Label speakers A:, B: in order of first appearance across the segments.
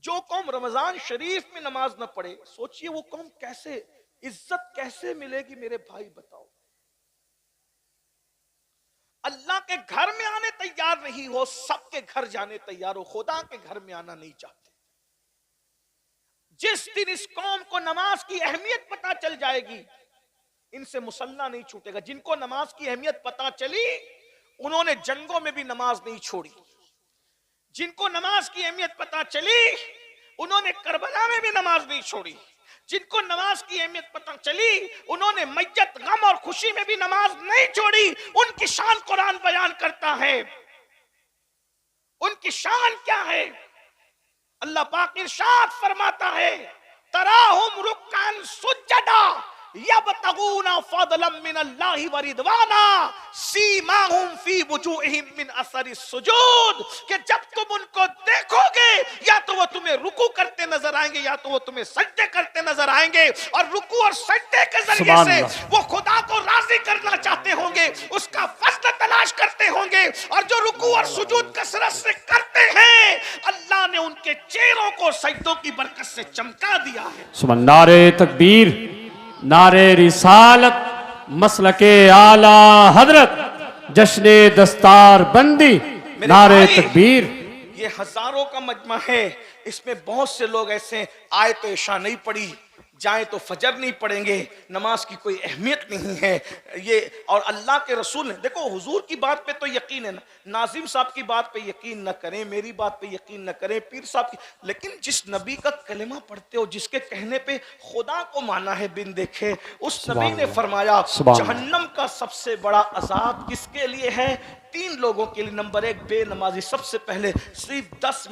A: जो कौम रमजान शरीफ में नमाज न पढ़े, सोचिए वो कौम कैसे, इज्जत कैसे मिलेगी मेरे भाई, बताओ। अल्लाह के घर में आने तैयार नहीं हो, सबके घर जाने तैयार हो, खुदा के घर में आना नहीं चाहते। जिस दिन इस कौम को नमाज की अहमियत पता चल जाएगी, इनसे मुसल्ला नहीं छूटेगा। जिनको नमाज की अहमियत पता चली, उन्होंने जंगों में भी नमाज नहीं छोड़ी। जिनको नमाज की अहमियत पता चली, उन्होंने करबला में भी नमाज नहीं छोड़ी। जिनको नमाज की अहमियत पता चली, उन्होंने मैयत, गम और खुशी में भी नमाज नहीं छोड़ी। उनकी शान कुरान बयान करता है। उनकी शान क्या है? अल्लाह पाक इरशाद फरमाता है, तराहुम रुक्कान सुज्जदा यबतगूना फदलन मिनल्लाहि व रिदवाना सीमाहुम फी वुजूहिहिम मिन असरिस सुजूद। कि जब तुम उनको देखोगे, या तो वो तुम्हें रुकू करते नजर आएंगे, या तो वो तुम्हें सजदे करते नजर आएंगे। और रुकू और सजदे के जरिए से वो खुदा को राजी करना चाहते होंगे, उसका फज़ल तलाश करते होंगे। और जो रुकू और सुजूद कसरत से करते हैं, अल्लाह ने उनके चेहरों को सजदों की बरकत से चमका दिया है।
B: सुभान, नारे तकबीर, नारे रिसालत, मसलके आला हजरत, जश्ने दस्तार बंदी, नारे तकबीर।
A: ये हजारों का मजमा है, इसमें बहुत से लोग ऐसे आए तो इशा नहीं पड़ी, जाए तो फजर नहीं पढ़ेंगे, नमाज की कोई अहमियत नहीं है ये। और अल्लाह के रसूल ने, देखो हुजूर की बात पे तो यकीन है ना, नाजिम साहब की बात पे यकीन न करें, मेरी बात पे यकीन न करें, पीर साहब की, लेकिन जिस नबी का कलिमा पढ़ते हो, जिसके कहने पे खुदा को माना है बिन देखे, उस नबी ने फरमाया जहन्नम का सबसे बड़ा अजाब किसके लिए है? 3 लोगों के लिए। नंबर 1, बेनमाजी। सबसे पहले सिर्फ 10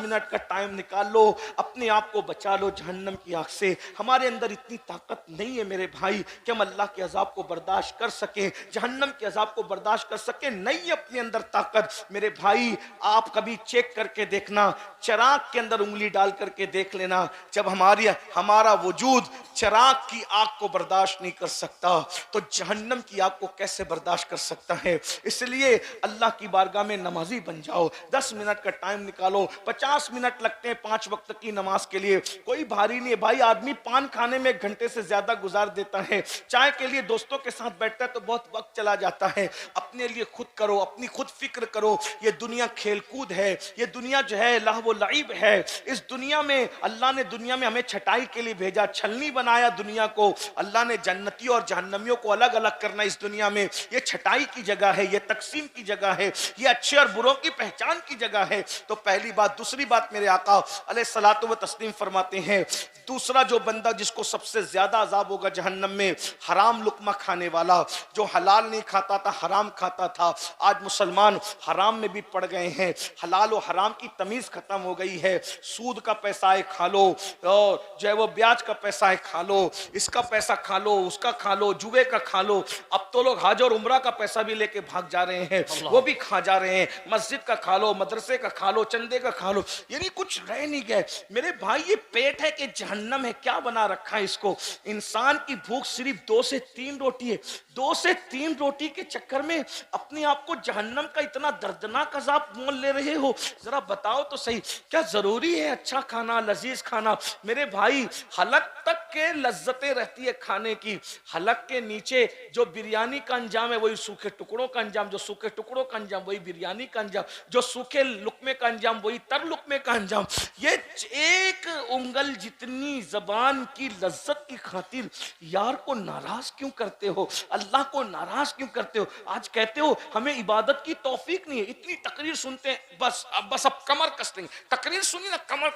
A: मिनट का टाइम निकाल लो, अपने आप को बचा लो जहन्नम की आग से। हमारे अंदर इतनी ताकत नहीं है मेरे भाई कि हम अल्लाह के अजाब को बर्दाश्त कर सकें, जहन्नम के अजाब को बर्दाश्त कर सकें। नहीं अपने अंदर ताकत मेरे भाई। आप कभी चेक करके देखना, चिराग के अंदर उंगली डाल करके देख लेना, जब हमारा वजूद चिराग की आग को बर्दाश्त नहीं कर सकता, तो जहन्नम की आग को कैसे बर्दाश्त कर सकता है? इसलिए अल्लाह की बारगाह में नमाजी बन जाओ। 10 मिनट का टाइम निकालो। 50 मिनट लगते हैं 5 वक्त की नमाज के लिए, कोई भारी नहीं है भाई। आदमी पान खाने में 1 घंटे से ज्यादा गुजार देता है, चाय के लिए दोस्तों के साथ बैठता है तो बहुत वक्त चला जाता है। अपने लिए खुद करो, अपनी खुद फिक्र करो। ये दुनिया खेलकूद है, ये दुनिया जो है लहव व लईब है। इस दुनिया में अल्लाह ने दुनिया में हमें छटाई के लिए भेजा, छलनी बनाया दुनिया को। अल्लाह ने जन्नतियों और जहन्नमियों को अलग अलग करना इस दुनिया में, ये छटाई की जगह है, ये तकसीम की जगह है, ये अच्छे और बुरों की पहचान की जगह है। तो पहली बात। दूसरी बात, मेरे आका अलैहिस्सलातु व तस्लीम फरमाते हैं, दूसरा जो बंदा जिसको सबसे ज्यादा अजाब होगा जहन्नम में, हराम लुकमा खाने वाला, जो हलाल नहीं खाता था, हराम खाता था। आज मुसलमान हराम में भी पड़ गए हैं, हलाल और हराम की तमीज खत्म हो गई है। सूद का पैसा है खा लो, और जो है वो ब्याज का पैसा है खा लो, इसका पैसा खा लो, उसका खा लो, जुए का खा लो। अब तो लोग हज और उम्रा का पैसा भी लेके भाग जा रहे हैं, वो भी खा जा रहे हैं। मस्जिद का खा लो, मदरसे का खा लो, चंदे का खा लो, यानी कुछ रह नहीं गए मेरे भाई। ये पेट है कि जहन्नम है, क्या बना रखा है इसको? इंसान की भूख सिर्फ 2 से 3 रोटी है। 2 से 3 रोटी के चक्कर में अपने आप को जहन्नम का इतना दर्दनाक अजाब मोल ले रहे हो। जरा बताओ तो सही, क्या जरूरी है अच्छा खाना, लजीज खाना? मेरे भाई, हलक तक के लज्जतें रहती है खाने की, हलक के नीचे जो बिरयानी का अंजाम है वही सूखे टुकड़ों का अंजाम, जो सूखे टुकड़ों का अंजाम वही बिरयानी का अंजाम, जो सूखे लुकमे का अंजाम वही तर लुकमे का अंजाम। ये एक उंगल जितनी जबान की लज्जत की खातिर यार को नाराज क्यों करते हो? अल्लाह को नाराज क्यों करते हो? आज कहते हो हमें इबादत की तौफीक नहीं है, इतनी तकरीर सुनते हैं, बस अब कमर कस लेंगे। तकरीर सुनी ना, कमर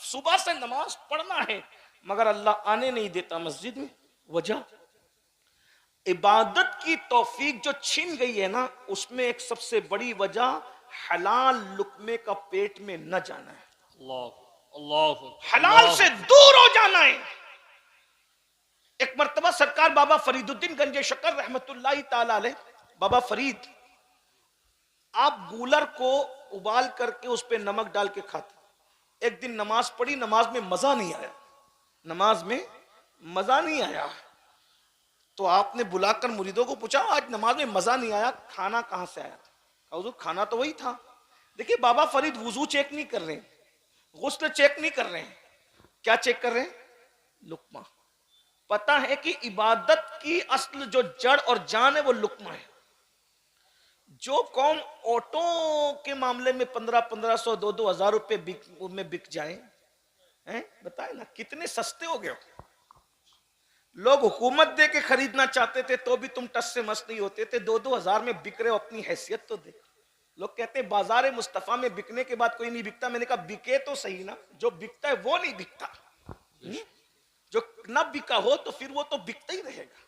A: सुबह से नमाज पढ़ना है, मगर अल्लाह आने नहीं देता मस्जिद में। वजह इबादत की तौफीक जो छिन गई है ना, उसमें एक सबसे बड़ी वजह हलाल लुकमे का पेट में न जाना है, हलाल से दूर हो जाना है। एक मर्तबा सरकार बाबा फरीदुद्दीन गंजे शकर रहमतुल्लाहि ताला अलैह, बाबा फरीद, आप गूलर को उबाल करके उस पर नमक डाल के खाते। एक दिन नमाज पढ़ी, नमाज में मजा नहीं आया, नमाज में मजा नहीं आया, तो आपने बुलाकर मुरीदों को पूछा, आज नमाज में मजा नहीं आया, खाना कहां से आया? हुजूर खाना तो वही था। देखिए बाबा फरीद वुजू चेक नहीं कर रहे, गुस्ल चेक नहीं कर रहे हैं, क्या चेक कर रहे हैं? लुक्मा। पता है कि इबादत की असल जो जड़ और जान है वो लुक्मा है। जो कौम ऑटो के मामले में 1500 2-2 हज़ार रुपए में बिक जाए, बताए ना कितने सस्ते हो गए हो। लोग हुकूमत दे के खरीदना चाहते थे तो भी तुम टस से मस नहीं होते थे। 2-2 हज़ार में बिक रहे हो, अपनी हैसियत तो देख। लोग कहते हैं बाजार मुस्तफा में बिकने के बाद कोई नहीं बिकता। मैंने कहा बिके तो सही ना, जो बिकता है वो नहीं बिकता। जो ना बिका हो तो फिर वो तो बिकता ही रहेगा।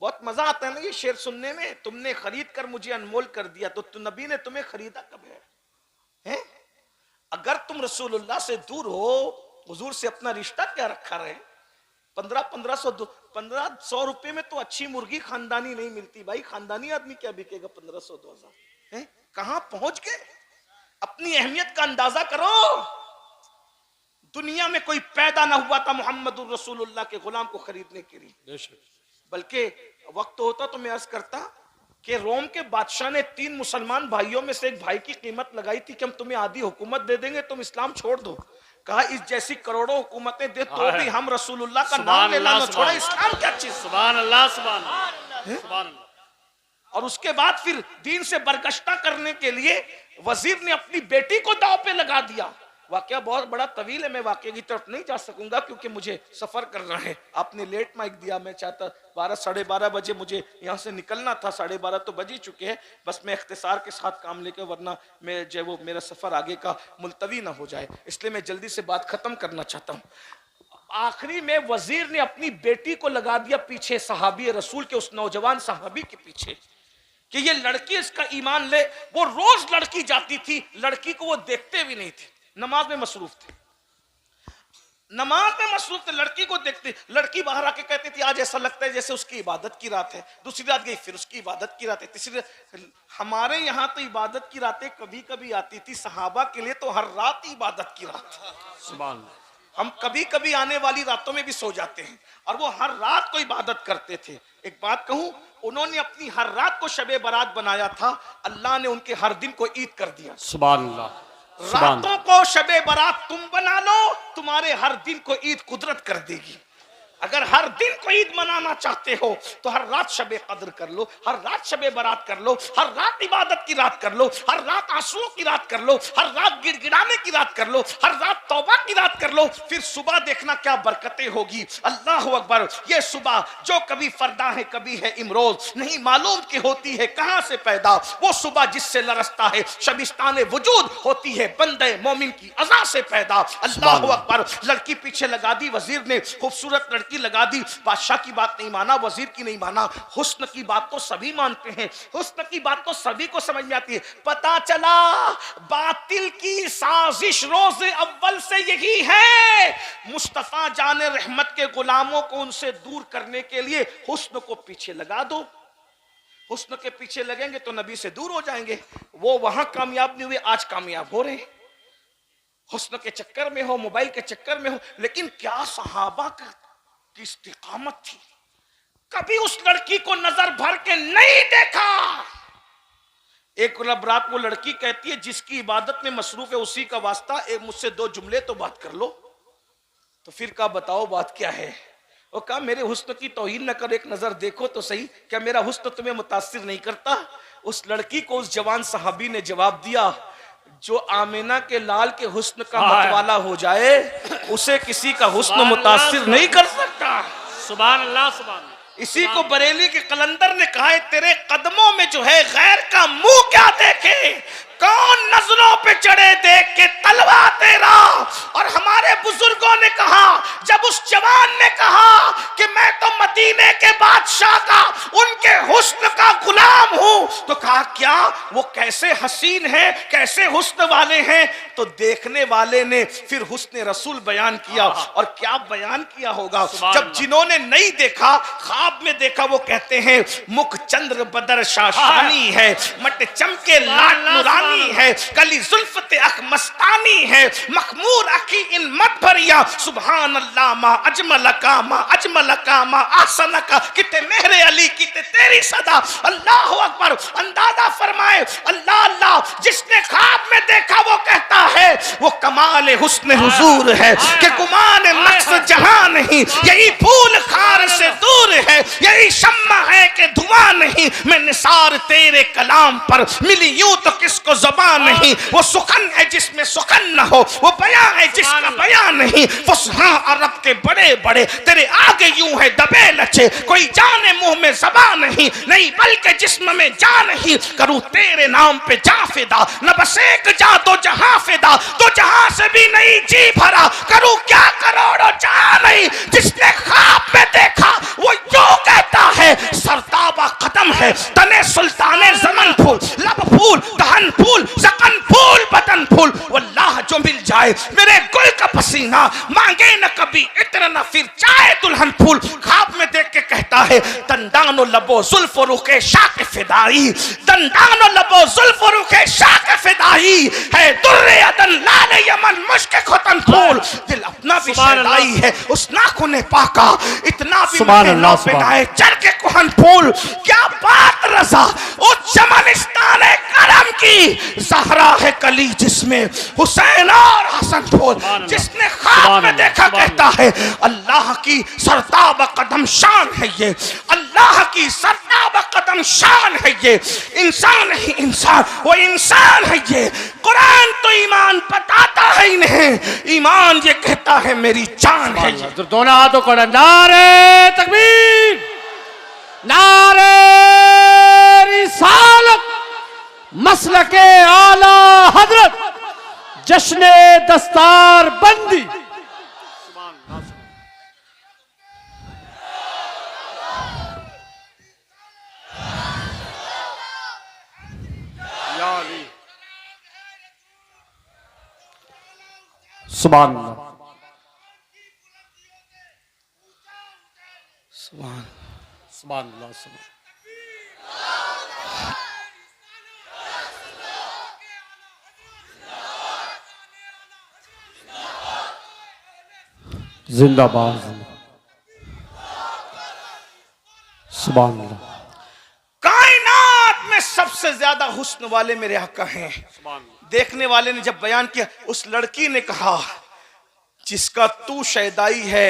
A: बहुत मजा आता है ना ये शेर सुनने में, तुमने खरीद कर मुझे अनमोल कर दिया, तो नबी ने तुम्हें खरीदा कब है? अगर तुम रसूलुल्लाह से दूर हो, हुजूर से अपना रिश्ता क्या रखा रहे? 1500 रुपए में तो अच्छी मुर्गी खानदानी नहीं मिलती भाई। खानदानी आदमी क्या बिकेगा 1500 2000? कहां पहुंच गए? अपनी अहमियत का अंदाजा करो। दुनिया में कोई पैदा ना हुआ था मोहम्मद रसूलुल्लाह के गुलाम को खरीदने के लिए। बल्कि वक्त होता तो मैं अर्ज करता कि रोम के बादशाह ने 3 मुसलमान भाइयों में से एक भाई की कीमत लगाई थी कि हम तुम्हें आधी हुकूमत दे देंगे, तुम इस्लाम छोड़ दो। कहा इस जैसी करोड़ों हुकूमतें दे तो भी हम रसूलुल्लाह का नाम लेना न छोड़ा। इस्लाम क्या चीज? सुभान अल्लाह, सुभान अल्लाह। और उसके बाद फिर दीन से बरगश्ता करने के लिए वजीर ने अपनी बेटी को दांव पे लगा दिया। वाकया बहुत बड़ा तवील है, मैं वाकये की तरफ नहीं जा सकूंगा क्योंकि मुझे सफर करना है। आपने लेट माइक दिया, मैं चाहता 12 साढ़े 12 बजे मुझे यहाँ से निकलना था, 12:30 तो बज ही चुके हैं। बस मैं इख्तिसार के साथ काम लेकर, वरना मैं जो वो मेरा सफर आगे का मुलतवी ना हो जाए, इसलिए मैं जल्दी से बात खत्म करना चाहता हूँ। आखिरी में वजीर ने अपनी बेटी को लगा दिया पीछे सहाबी रसूल के, उस नौजवान सहाबी के पीछे कि ये लड़की इसका ईमान ले। वो रोज लड़की जाती थी, लड़की को वो देखते भी नहीं थे, नमाज में मसरूफ थे, नमाज में मसरूफ थे, लड़की को देखते। लड़की बाहर आके कहती थी आज ऐसा लगता है जैसे उसकी इबादत की रात है। दूसरी रात गई फिर उसकी इबादत की रात है, तीसरी रात। हमारे यहाँ तो इबादत की रातें कभी कभी आती थी, सहाबा के लिए तो हर रात इबादत की रात। सुभान अल्लाह। हम कभी कभी आने वाली रातों में भी सो जाते हैं और वो हर रात को इबादत करते थे। एक बात कहूं, उन्होंने अपनी हर रात को शबे बारात बनाया था, अल्लाह ने उनके हर दिन को ईद कर दिया। सुभान अल्लाह। रातों को शबे बारात तुम बना लो, तुम्हारे हर दिन को ईद कुदरत कर देगी। अगर हर दिन को ईद मनाना चाहते हो तो हर रात शबे कद्र कर लो, हर रात शबे बारात कर लो, हर रात इबादत की रात कर लो, हर रात आंसुओं की रात कर लो, हर रात गिड़गिड़ाने की रात कर लो, हर रात तौबा की रात कर लो। फिर सुबह देखना क्या बरकतें होगी। अल्लाह अकबर। ये सुबह जो कभी फरदा है कभी है इमरोज, नहीं मालूम कि होती है कहां से पैदा। वो सुबह जिससे लरसता है शबिस्तान वजूद, होती है बंदे मोमिन की अज़ा से पैदा। अल्लाह अकबर। लड़की पीछे लगा दी वजीर ने, खूबसूरत लड़की लगा दी। बादशाह की बात नहीं माना, वजीर की नहीं माना। हुस्न की बात तो सभी मानते हैं, हुस्न की बात तो सभी को समझ में आती है। पता चला बातिल की साजिश रोज अव्वल से यही है, मुस्तफा जाने रहमत के गुलामों को उनसे दूर करने के लिए हुस्न को पीछे लगा दो। हुस्न के पीछे लगेंगे तो नबी से दूर हो जाएंगे। वो वहां कामयाब नहीं हुए, आज कामयाब हो रहे हैं। हुस्न के चक्कर में हो, मोबाइल के चक्कर में हो। लेकिन क्या सहाबा की इस्तिकामत थी, कभी उस लड़की को नजर भर के नहीं देखा। एक रात वो लड़की कहती है जिसकी इबादत में मसरूफ है उसी का वास्ता, एक मुझसे 2 जुमले तो बात कर लो। तो फिर कहा बताओ बात क्या है। वो कहा मेरे हुस्न की तौहीन न करो, एक नजर देखो तो सही, क्या मेरा हुस्न तुम्हें मुतासिर नहीं करता। उस लड़की को उस जवान सहाबी ने जवाब दिया, जो आमिना के लाल के हुस्न का मतवाला हो जाए उसे किसी का हुस्न मुतासिर नहीं कर सकता। सुभान अल्लाह, सुभान। इसी को बरेली के कलंदर ने कहा है, तेरे कदमों में जो है गैर का मुंह क्या देखे, कौन नजरों पे चढ़े देख के तलवा तेरा। और हमारे बुजुर्गों ने कहा, जब उस जवान ने कहा कि मैं तो मदीने के बादशाह का, उनके हुस्न का गुलाम हूं, तो कहा क्या वो कैसे हसीन है, कैसे हुस्न वाले हैं। तो देखने वाले ने फिर हुस्न रसूल बयान किया। और क्या बयान किया होगा, जब जिन्होंने नहीं देखा ख्वाब में देखा, वो कहते हैं मुख चंद्र बदर शाशानी है, मट चमके लाट नूरानी है, कली जुल्फते अख मस्तानी है, मखमूर जरूर आखी इन मत भरिया सुभान अल्लाह मा अजमलका मा अजमलका मा आसनका, किते मेरे अली किते तेरी सदा। अल्लाह अकबर। अंदाजा फरमाए अल्लाह अल्लाह, जिसने ख्वाब में देखा वो कहता है वो कमाल हुस्न हुजूर है कि गुमान नक्श जहां नहीं, यही फूल खार से दूर है, यही शम्मा है कि धुआं नहीं। मैं निसार तेरे कलाम पर मिली यूं तो किसको ज़बान नहीं। वो सुखन है जिसमें सुखन न हो, वो बयां है जिसका बयां नहीं। फुसहा अरब के बड़े बड़े तेरे आगे यूं है दबे लचे, कोई जाने मुंह में ज़बान नहीं, नहीं बल्कि जिस्म में जान नहीं। करूं तेरे नाम पे जा फिदा, न बस एक जा तो जहां फिदा, तो जहां से भी नहीं जी भरा। करूं क्या करोड़ों जहां नहीं, जिसने ख्वाब में देखा वो यूं कहता है सरताबा कदम है तने सुल्ताने ज़मन फूल, लब फूल दहन फूल सकन फूल बदन फूल। वल्लाह जो मिल जाए मेरे गुल का पसीना, मांगे न कभी इत्र न फिर चाहे दुल्हन फूल। ख्वाब में देख के कहता है दंदानो लबो जुल्फ रुखे शाक फिदाई, दंदानो लबो जुल्फ रुखे शाक फिदाई है दुर्रे अदन लाल यमन मुश्क खुतन फूल। दिल अपना भी शैदाई है उस नाखुन पाका, इतना भी बनाए चर के कुहन फूल। क्या बात रजा उस चमनिस्तान करम की, ज़हरा है कली जिसमें हुसैन और हसन फूल। जिसने ख्वाब में देखा कहता है अल्लाह की सरताब कदम शान है ये, अल्लाह की सरताब कदम शान है ये। इंसान ही इंसान, वो इंसान है ये। कुरान तो ईमान बताता है इन्हें, ईमान ये कहता है मेरी जान है ये।
B: तो दोनों हाथों को नारे तकबीर, नारे रिसालत, मसलके आला हजरत, जश्ने दस्तार बंदी। सुभान अल्लाह,
A: सुभान
B: सुभान अल्लाह, सुभान। जिंदाबाद, सुभान अल्लाह।
A: कायनात में सबसे ज्यादा हुस्न वाले मेरे आका हैं। देखने वाले ने जब बयान किया, उस लड़की ने कहा जिसका तू शैदाई है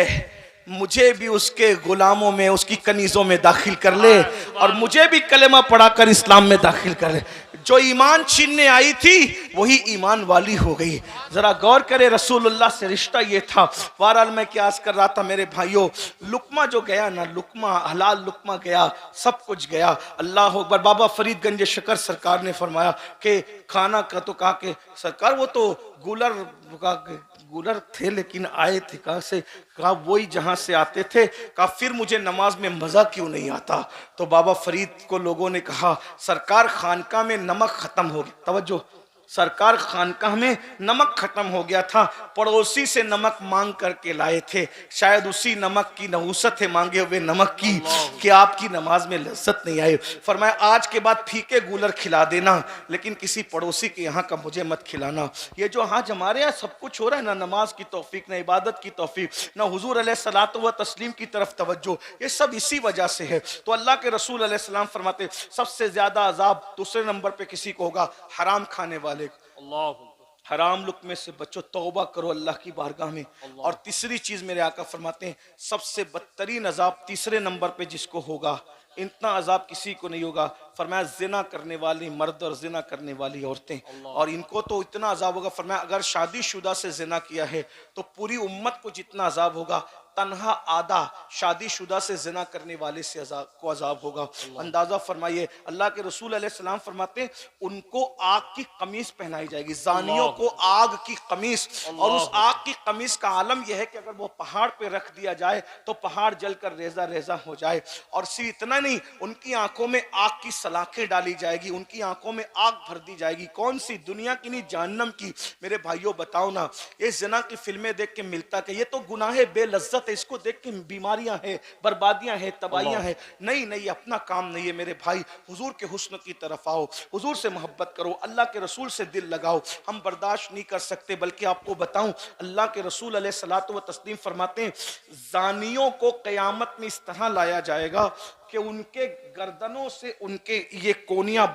A: मुझे भी उसके गुलामों में उसकी कनीजों में दाखिल कर ले, और मुझे भी कलेमा पढ़ाकर इस्लाम में दाखिल कर ले। जो ईमान छीनने आई थी वही ईमान वाली हो गई। जरा गौर करे रसूलुल्लाह से रिश्ता ये था। बहरहाल मैं क्या अर्ज कर रहा था मेरे भाइयों, लुकमा जो गया ना, लुकमा हलाल लुकमा गया, सब कुछ गया। अल्लाह अकबर। बाबा फरीदगंज शकर सरकार ने फरमाया कि खाना का तो कहा कि सरकार वो तो गुलर थे लेकिन आए थे कहाँ से, कहा वही जहाँ से आते थे। कहा फिर मुझे नमाज में मज़ा क्यों नहीं आता। तो बाबा फरीद को लोगों ने कहा सरकार खानका में नमक ख़त्म हो गया। तवज्जो, सरकार खानकाह में नमक खत्म हो गया था, पड़ोसी से नमक मांग करके लाए थे। शायद उसी नमक की नहुसत है मांगे हुए नमक की कि आपकी नमाज में लज्जत नहीं आई। फरमाया आज के बाद फीके गूलर खिला देना, लेकिन किसी पड़ोसी के यहाँ का मुझे मत खिलाना। ये जो आज हमारे यहाँ सब कुछ हो रहा है ना, नमाज की तौफीक, ना इबादत की तौफीक, ना हुजूर अलैहिस्सलातु व तस्लीम की तरफ तवज्जो, ये सब इसी वजह से है। तो अल्लाह के रसूल अलैहिस्सलाम फरमाते सबसे ज्यादा अजाब दूसरे नंबर पे किसी को होगा, हराम खाने वाले। हराम लुक़मे से बचो, तौबा करो अल्लाह की बारगाह में। और तीसरी चीज मेरे आका फरमाते हैं सबसे बदतरीन अजाब तीसरे नंबर पे जिसको होगा, इतना अजाब किसी को नहीं होगा। फरमाया जिना करने वाली मर्द और जिना करने वाली औरतें, और इनको तो इतना अजाब होगा। फरमाया अगर शादीशुदा से जिना किया है तो पूरी उम्मत को जितना अजाब होगा, तन्हा आधा शादीशुदा से जिना करने वाले से अजाब होगा। अंदाजा फरमाइए, अल्लाह के रसूल अलैहिस्सलाम फरमाते हैं उनको आग की कमीज पहनाई जाएगी, जानियों को आग की कमीज। और उस आग की कमीज का आलम यह है कि अगर वो पहाड़ पे रख दिया जाए तो पहाड़ जलकर रेजा रेजा हो जाए। और सिर्फ इतना नहीं, उनकी आंखों में आग की सलाखें डाली जाएगी, उनकी आंखों में आग भर दी जाएगी। कौन सी, दुनिया की नहीं, जहन्नम की। मेरे भाइयों बताओ ना, ये जिना की फिल्में देख के मिलता कि ये तो गुनाह बेलज्जत खूबसूरत है, इसको देख के बीमारियां हैं, बर्बादियां हैं, तबाहियां हैं। नहीं नहीं, अपना काम नहीं है मेरे भाई, हुजूर के हुस्न की तरफ आओ, हुजूर से मोहब्बत करो, अल्लाह के रसूल से दिल लगाओ। हम बर्दाश्त नहीं कर सकते, बल्कि आपको बताऊं, अल्लाह के रसूल अलैहिस्सलातु व तस्लीम फरमाते हैं, जानियों को क़यामत में इस तरह लाया जाएगा कि उनके गर्दनों से उनके ये कोनियां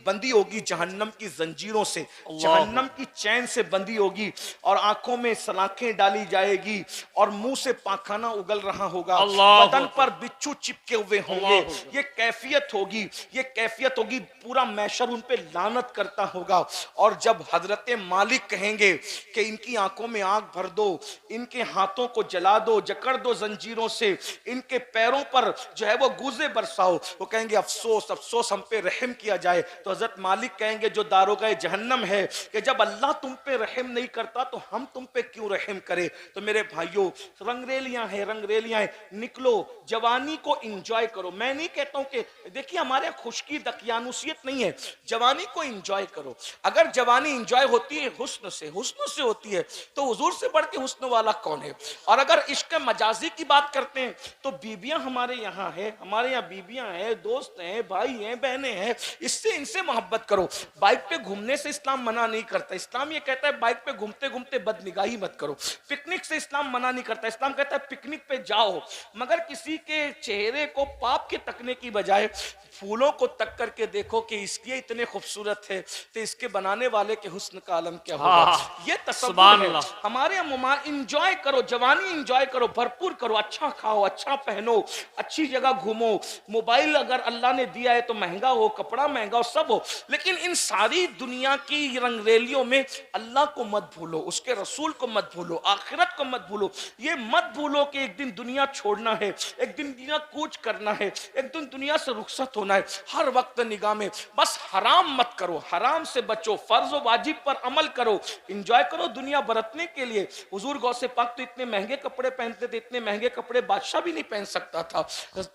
A: बंदी होगी जहन्नम की जंजीरों से, जहन्नम की चैन से बंदी होगी, और आंखों में सलाखें डाली जाएगी, और मुंह से पाखाना उगल रहा होगा, बदन पर बिच्छू चिपके हुए होंगे। ये कैफियत होगी, ये कैफियत होगी, पूरा मैशर उन पे लानत करता होगा। और जब हजरत मालिक कहेंगे कि इनकी आंखों में आग भर दो, इनके हाथों को जला दो, जकड़ दो जंजीरों से, इनके पैरों पर जो है वो गूजे बरसाओ, वो कहेंगे अफसोस अफसोस हम पे रहम किया जाए। तो हजरत मालिक कहेंगे जो दारोगा जहन्नम है कि जब अल्लाह तुम पे रहम नहीं करता तो हम तुम पे क्यों रहम करे। तो मेरे भाइयों, रंगरेलियां हैं, रंगरेलियां हैं, निकलो, जवानी को एंजॉय करो। मैं नहीं कहता हूं कि देखिए हमारे खुशकी दकियानुसियत नहीं है, जवानी को एंजॉय करो। अगर जवानी एंजॉय होती है हुस्न से होती है, तो हुजूर से बढ़ के हुस्न वाला कौन है। और अगर इश्क मजाजी की बात करते हैं तो बीबियां हमारे यहाँ है, हमारे यहाँ बीबियां हैं, दोस्त हैं, भाई हैं, बहनें हैं, इससे इनसे मोहब्बत करो। बाइक पे घूमने से इस्लाम मना नहीं करता, इस्लाम ये कहता है बाइक पे घूमते घूमते बदनिगाही मत करो। पिकनिक से इस्लाम मना नहीं करता, इस्लाम कहता है पिकनिक पे जाओ, मगर किसी के चेहरे को पाप के तकने की बजाय फूलों को तक करके देखो कि इसकी इतने खूबसूरत है तो इसके बनाने वाले के हुस्न का आलम क्या होगा। ये तसव्वुर है हमारे यहाँ। इंजॉय करो, जवानी इंजॉय करो, भरपूर करो, अच्छा खाओ, अच्छा पहनो, अच्छी जगह घूमो। मोबाइल अगर अल्लाह ने दिया है तो महंगा हो, कपड़ा महंगा हो, सब हो, लेकिन इन सारी दुनिया की रंगरेलियों में अल्लाह को मत भूलो, उसके रसूल को मत भूलो, आखिरत को मत भूलो। ये मत भूलो कि एक दिन दुनिया छोड़ना है, एक दिन दुनिया कूच करना है, एक दिन दुनिया से रुखसत होना है। हर वक्त निगाह में बस हराम मत करो, हराम से बचो, फर्ज और वाजिब पर अमल करो, एंजॉय करो दुनिया बरतने के लिए। हुजूर गौसे पाक तो इतने महंगे कपड़े पहनते थे, इतने महंगे कपड़े बादशाह भी नहीं पहन सकता था।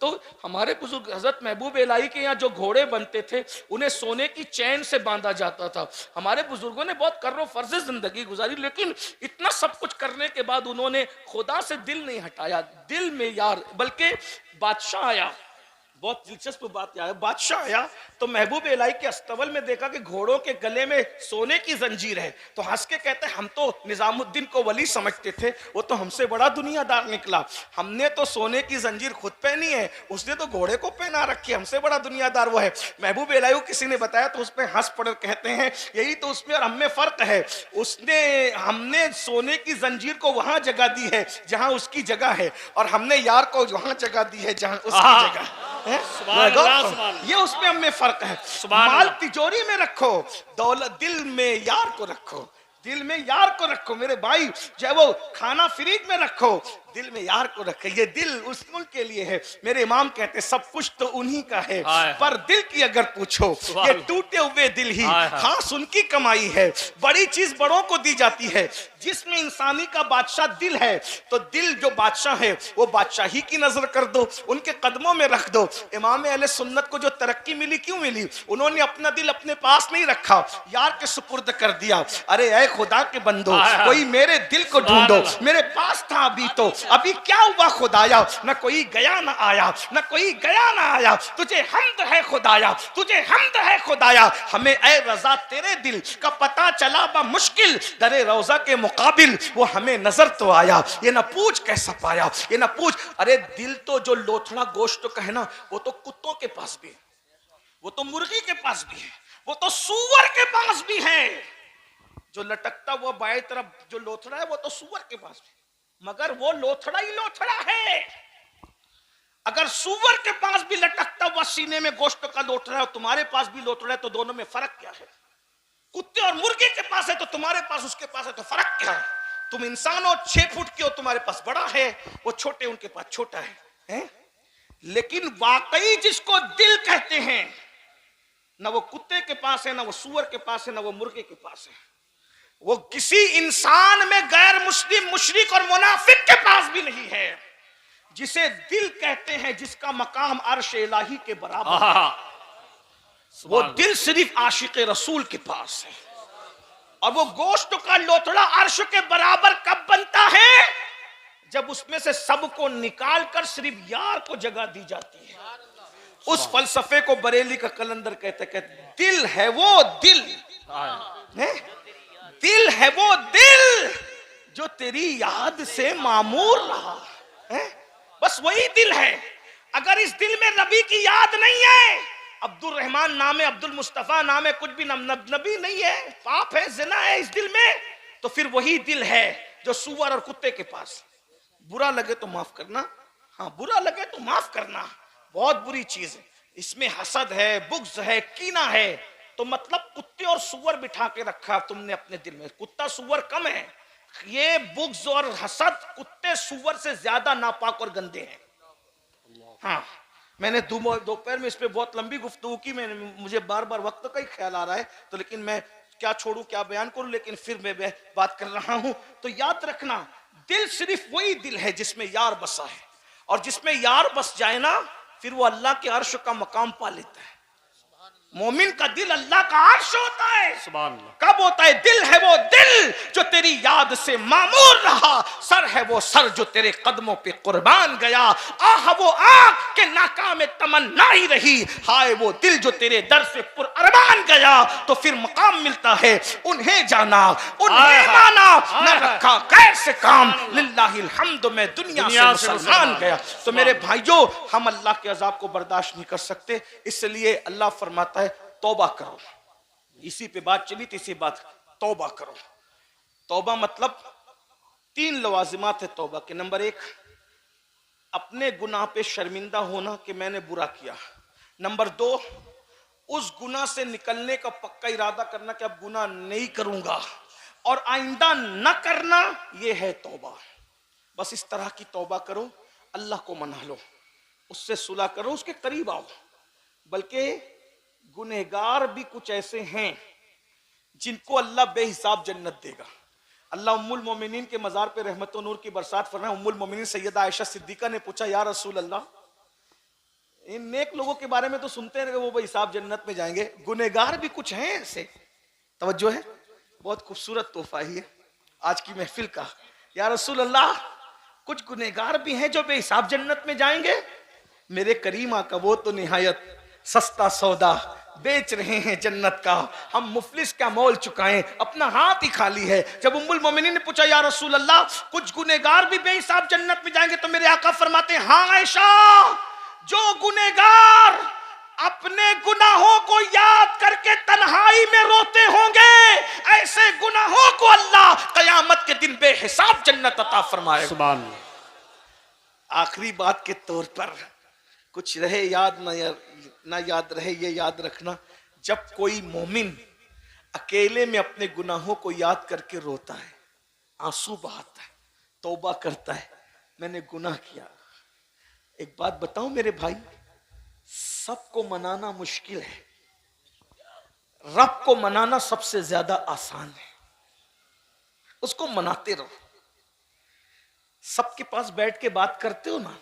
A: तो हमारे बुजुर्ग हजरत महबूब इलाही के यहाँ जो घोड़े बनते थे उन्हें सोने की चैन से बांधा जाता था। हमारे बुजुर्गों ने बहुत कर्रो फर्जे जिंदगी गुजारी, लेकिन इतना सब कुछ करने के बाद उन्होंने खुदा से दिल नहीं हटाया। दिल में यार, बल्कि बादशाह आया, बहुत दिलचस्प बात यह है, बादशाह आया तो महबूब इलाही के अस्तबल में देखा कि घोड़ों के गले में सोने की जंजीर है, तो हंस के कहते हैं हम तो निजामुद्दीन को वली समझते थे, वो तो हमसे बड़ा दुनियादार निकला। हमने तो सोने की जंजीर खुद पहनी है, उसने तो घोड़े को पहना रखी है, हमसे बड़ा दुनियादार वो है। महबूब इलाही को किसी ने बताया तो उस पर हंस पड़ कहते हैं यही तो उसमें और हम में फर्क है, हमने सोने की जंजीर को वहां जगह दी है जहां उसकी जगह है, और हमने यार को वहां जगह दी है जहां उसकी जगह है। ये उसमें हमें फर्क है। माल तिजोरी में रखो, दौलत दिल में यार को रखो, दिल में यार को रखो मेरे भाई। चाहे वो खाना फ्रिज में रखो, दिल में यार को रखे। ये दिल उनके लिए है। मेरे इमाम कहते सब कुछ तो उन्हीं का है, पर दिल की अगर पूछो ये टूटे हुए दिल ही खास उनकी कमाई है। बड़ी चीज बड़ों को दी जाती है, जिसमें इंसानी का बादशाह दिल है, तो दिल जो बादशाह है वो बादशाही की नजर कर दो, उनके कदमों में रख दो। इमाम अहले सुन्नत को जो तरक्की मिली क्यों मिली? उन्होंने अपना दिल अपने पास नहीं रखा, यार के सुपुर्द कर दिया। अरे ऐ खुदा के बंदो, कोई मेरे दिल को ढूंढो, मेरे पास था अभी तो, अभी क्या हुआ खुदाया? न कोई गया न आया, न कोई गया न आया, तुझे हम्द है खुदाया, तुझे हम्द है खुदाया। हमें ऐ रजा तेरे दिल का पता चला बा मुश्किल, दरे रोजा के मुकाबिल वो हमें नजर तो आया। ये ना पूछ कैसा पाया, ये ना पूछ। अरे दिल तो जो लोथड़ा गोश्त का है ना, वो तो कुत्तों के पास भी है, वो तो मुर्गी के पास भी है, वो तो सूअर के पास भी है। जो लटकता हुआ बाएं तरफ जो लोथड़ा है वो तो सूअर के पास भी, मगर वो लोथड़ा ही लोथड़ा है। अगर सूअर के पास भी लटकता हुआ सीने में गोश्त का लोथड़ा है, तुम्हारे पास भी लोथड़ा है, तो दोनों में फर्क क्या है? कुत्ते और मुर्गे के पास है तो तुम्हारे पास उसके पास है, तो फर्क क्या है? तुम इंसान हो, 6 फुट के हो, तुम्हारे पास बड़ा है, वो छोटे उनके पास छोटा है? लेकिन वाकई जिसको दिल कहते हैं, ना वो कुत्ते के पास है, ना वो सूअर के पास है, ना वो मुर्गे के पास है। वो किसी इंसान में गैर मुस्लिम, मुशरिक और मुनाफिक के पास भी नहीं है। जिसे दिल कहते हैं, जिसका मकाम अर्श इलाही के बराबर है, वो दिल सिर्फ आशिक रसूल के पास है। और वो गोश्त का लोथड़ा अर्श के बराबर कब बनता है? जब जब उसमें से सबको निकाल कर सिर्फ यार को जगह दी जाती है। उस फलसफे को बरेली का कलंदर कहते दिल है वो दिल है? दिल है वो दिल जो तेरी याद से मामूर रहा है। बस वही दिल है। अगर इस दिल में नबी की याद नहीं है, अब्दुल रहमान नाम है, अब्दुल मुस्तफा नाम है, कुछ भी नबी नहीं है, पाप है, जिना है इस दिल में, तो फिर वही दिल है जो सुअर और कुत्ते के पास। बुरा लगे तो माफ करना, हाँ बुरा लगे तो माफ करना, बहुत बुरी चीज है। इसमें हसद है, बुग़्ज़ है, कीना है, तो मतलब कुत्ते और सुअर बिठा के रखा तुमने अपने दिल में। कुत्ता सुअर कम है, ये बुग़्ज़ और हसद कुत्ते सुअर से ज्यादा नापाक और गंदे हैं। हाँ, मैंने दोपहर में इस पे बहुत लंबी गुफ्तगू की, मुझे बार बार वक्त का ही ख्याल आ रहा है, तो लेकिन मैं क्या छोड़ूं क्या बयान करूं, लेकिन फिर मैं बात कर रहा हूं। तो याद रखना, दिल सिर्फ वही दिल है जिसमें यार बसा है, और जिसमें यार बस जाए ना, फिर वो अल्लाह के अर्श का मकाम पा लेता है। मोमिन का दिल अल्लाह का अर्श होता है।
B: सुभान अल्लाह।
A: कब होता है? दिल है वो दिल जो तेरी याद से मामूर रहा, सर है वो सर जो तेरे कदमों पे कुर्बान गया, आह वो आँख के नाकाम में तमन्ना ही रही, हाय वो दिल जो तेरे दर से पुरअरमान गया। तो फिर मकाम मिलता है, उन्हें जाना, उन्हें माना, न रखा गैर से काम, लिल्लाहिल हम्द, मैं दुनिया से मुसलमान गया। तो मेरे भाइयों, हम अल्लाह के अजाब को बर्दाश्त नहीं कर सकते, इसलिए अल्लाह फरमाता है तौबा करो। इसी पे बात चली थी, इसी बात, तौबा करो। तौबा मतलब 3 लवाजिमात है तौबा के। नंबर 1, अपने गुनाह पे शर्मिंदा होना कि मैंने बुरा किया। नंबर 2, उस गुनाह से निकलने का पक्का इरादा करना कि अब गुनाह नहीं करूंगा और आइंदा न करना, यह है तौबा। बस इस तरह की तौबा करो, अल्लाह को मना लो, उससे सुलह करो, उसके करीब आओ। बल्कि गुनहगार भी कुछ ऐसे हैं जिनको अल्लाह बेहिसाब जन्नत देगा। अल्लाह उम्मुल मोमिनीन के मजार पे रहमत और नूर की बरसात फरमाए। उम्मुल मोमिनीन सैयदा आयशा सिद्दीका ने पूछा, या रसूल अल्लाह, इन नेक लोगों के बारे में तो सुनते हैं कि वो बेहिसाब जन्नत में जाएंगे, गुनहगार भी कुछ हैं ऐसे? तवज्जो है, बहुत खूबसूरत तोहफा ही है आज की महफिल का। या रसूल अल्लाह, कुछ गुनहगार भी हैं जो बेहिसाब जन्नत में जाएंगे? मेरे करीम आका वो तो निहायत सस्ता सौदा बेच रहे हैं जन्नत का, हम मुफलिस का मोल चुकाएं, अपना हाथ ही खाली है। जब उम्मुल मोमिनीन ने पूछा, या रसूल अल्लाह, कुछ गुनहगार भी बेहिसाब जन्नत में जाएंगे? तो मेरे आका फरमाते हैं, हाँ आयशा, जो गुनहगार अपने गुनाहों को याद करके तन्हाई में रोते होंगे, ऐसे गुनाहों को अल्लाह कयामत के दिन बेहिसाब जन्नत अता फरमाएगा।
B: सुभान अल्लाह।
A: आखिरी बात के तौर पर कुछ रहे याद ना याद रहे, ये याद रखना, जब कोई मोमिन अकेले में अपने गुनाहों को याद करके रोता है, आंसू बहाता है, तौबा करता है, मैंने गुनाह किया। एक बात बताऊं मेरे भाई, सबको मनाना मुश्किल है, रब को मनाना सबसे ज्यादा आसान है। उसको मनाते रहो। सबके पास बैठ के बात करते हो ना,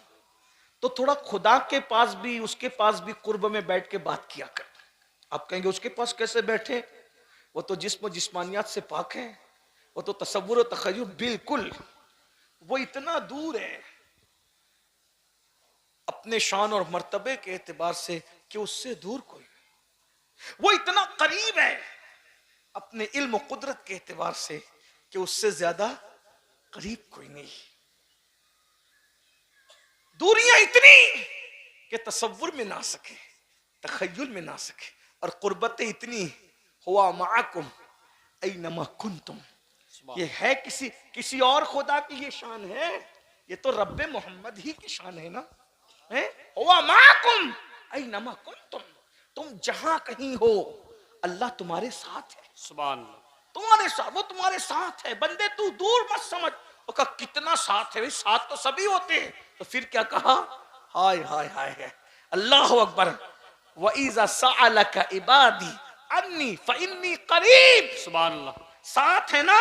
A: तो थोड़ा खुदा के पास भी, उसके पास भी कुर्ब में बैठ के बात किया कर। आप कहेंगे उसके पास कैसे बैठे, वो तो जिस्म जिस्मानियात से पाक है, वो तो तसव्वुर और तखय्युल, बिल्कुल वो इतना दूर है अपने शान और मर्तबे के एतबार से कि उससे दूर कोई नहीं। वो इतना करीब है अपने इल्म और कुदरत के एतबार से कि उससे ज्यादा करीब कोई नहीं। दूरियां इतनी कि तसव्वुर में ना सके, तखय्युल में ना सके, और कुर्बतें इतनी, हुआ माकुम ऐनमा कुंतुम, ये है किसी और खुदा की ये शान है, ये तो रब्बे मोहम्मद ही की शान है ना, है हुआ माकुम ऐनमा कुंतुम, तुम जहां कहीं हो अल्लाह तुम्हारे साथ है।
B: सुभान अल्लाह।
A: तुम्हारे साथ, वो तुम्हारे साथ है। बंदे तू दूर मत समझ। वो कहा कितना साथ है भाई, साथ तो सभी होते हैं। तो फिर क्या कहा, हाय हाय हाय, अल्लाह अकबर, व इज़ा सअलका इबादी अन्नी फइन्नी करीब।
B: सुभान अल्लाह।
A: साथ है ना,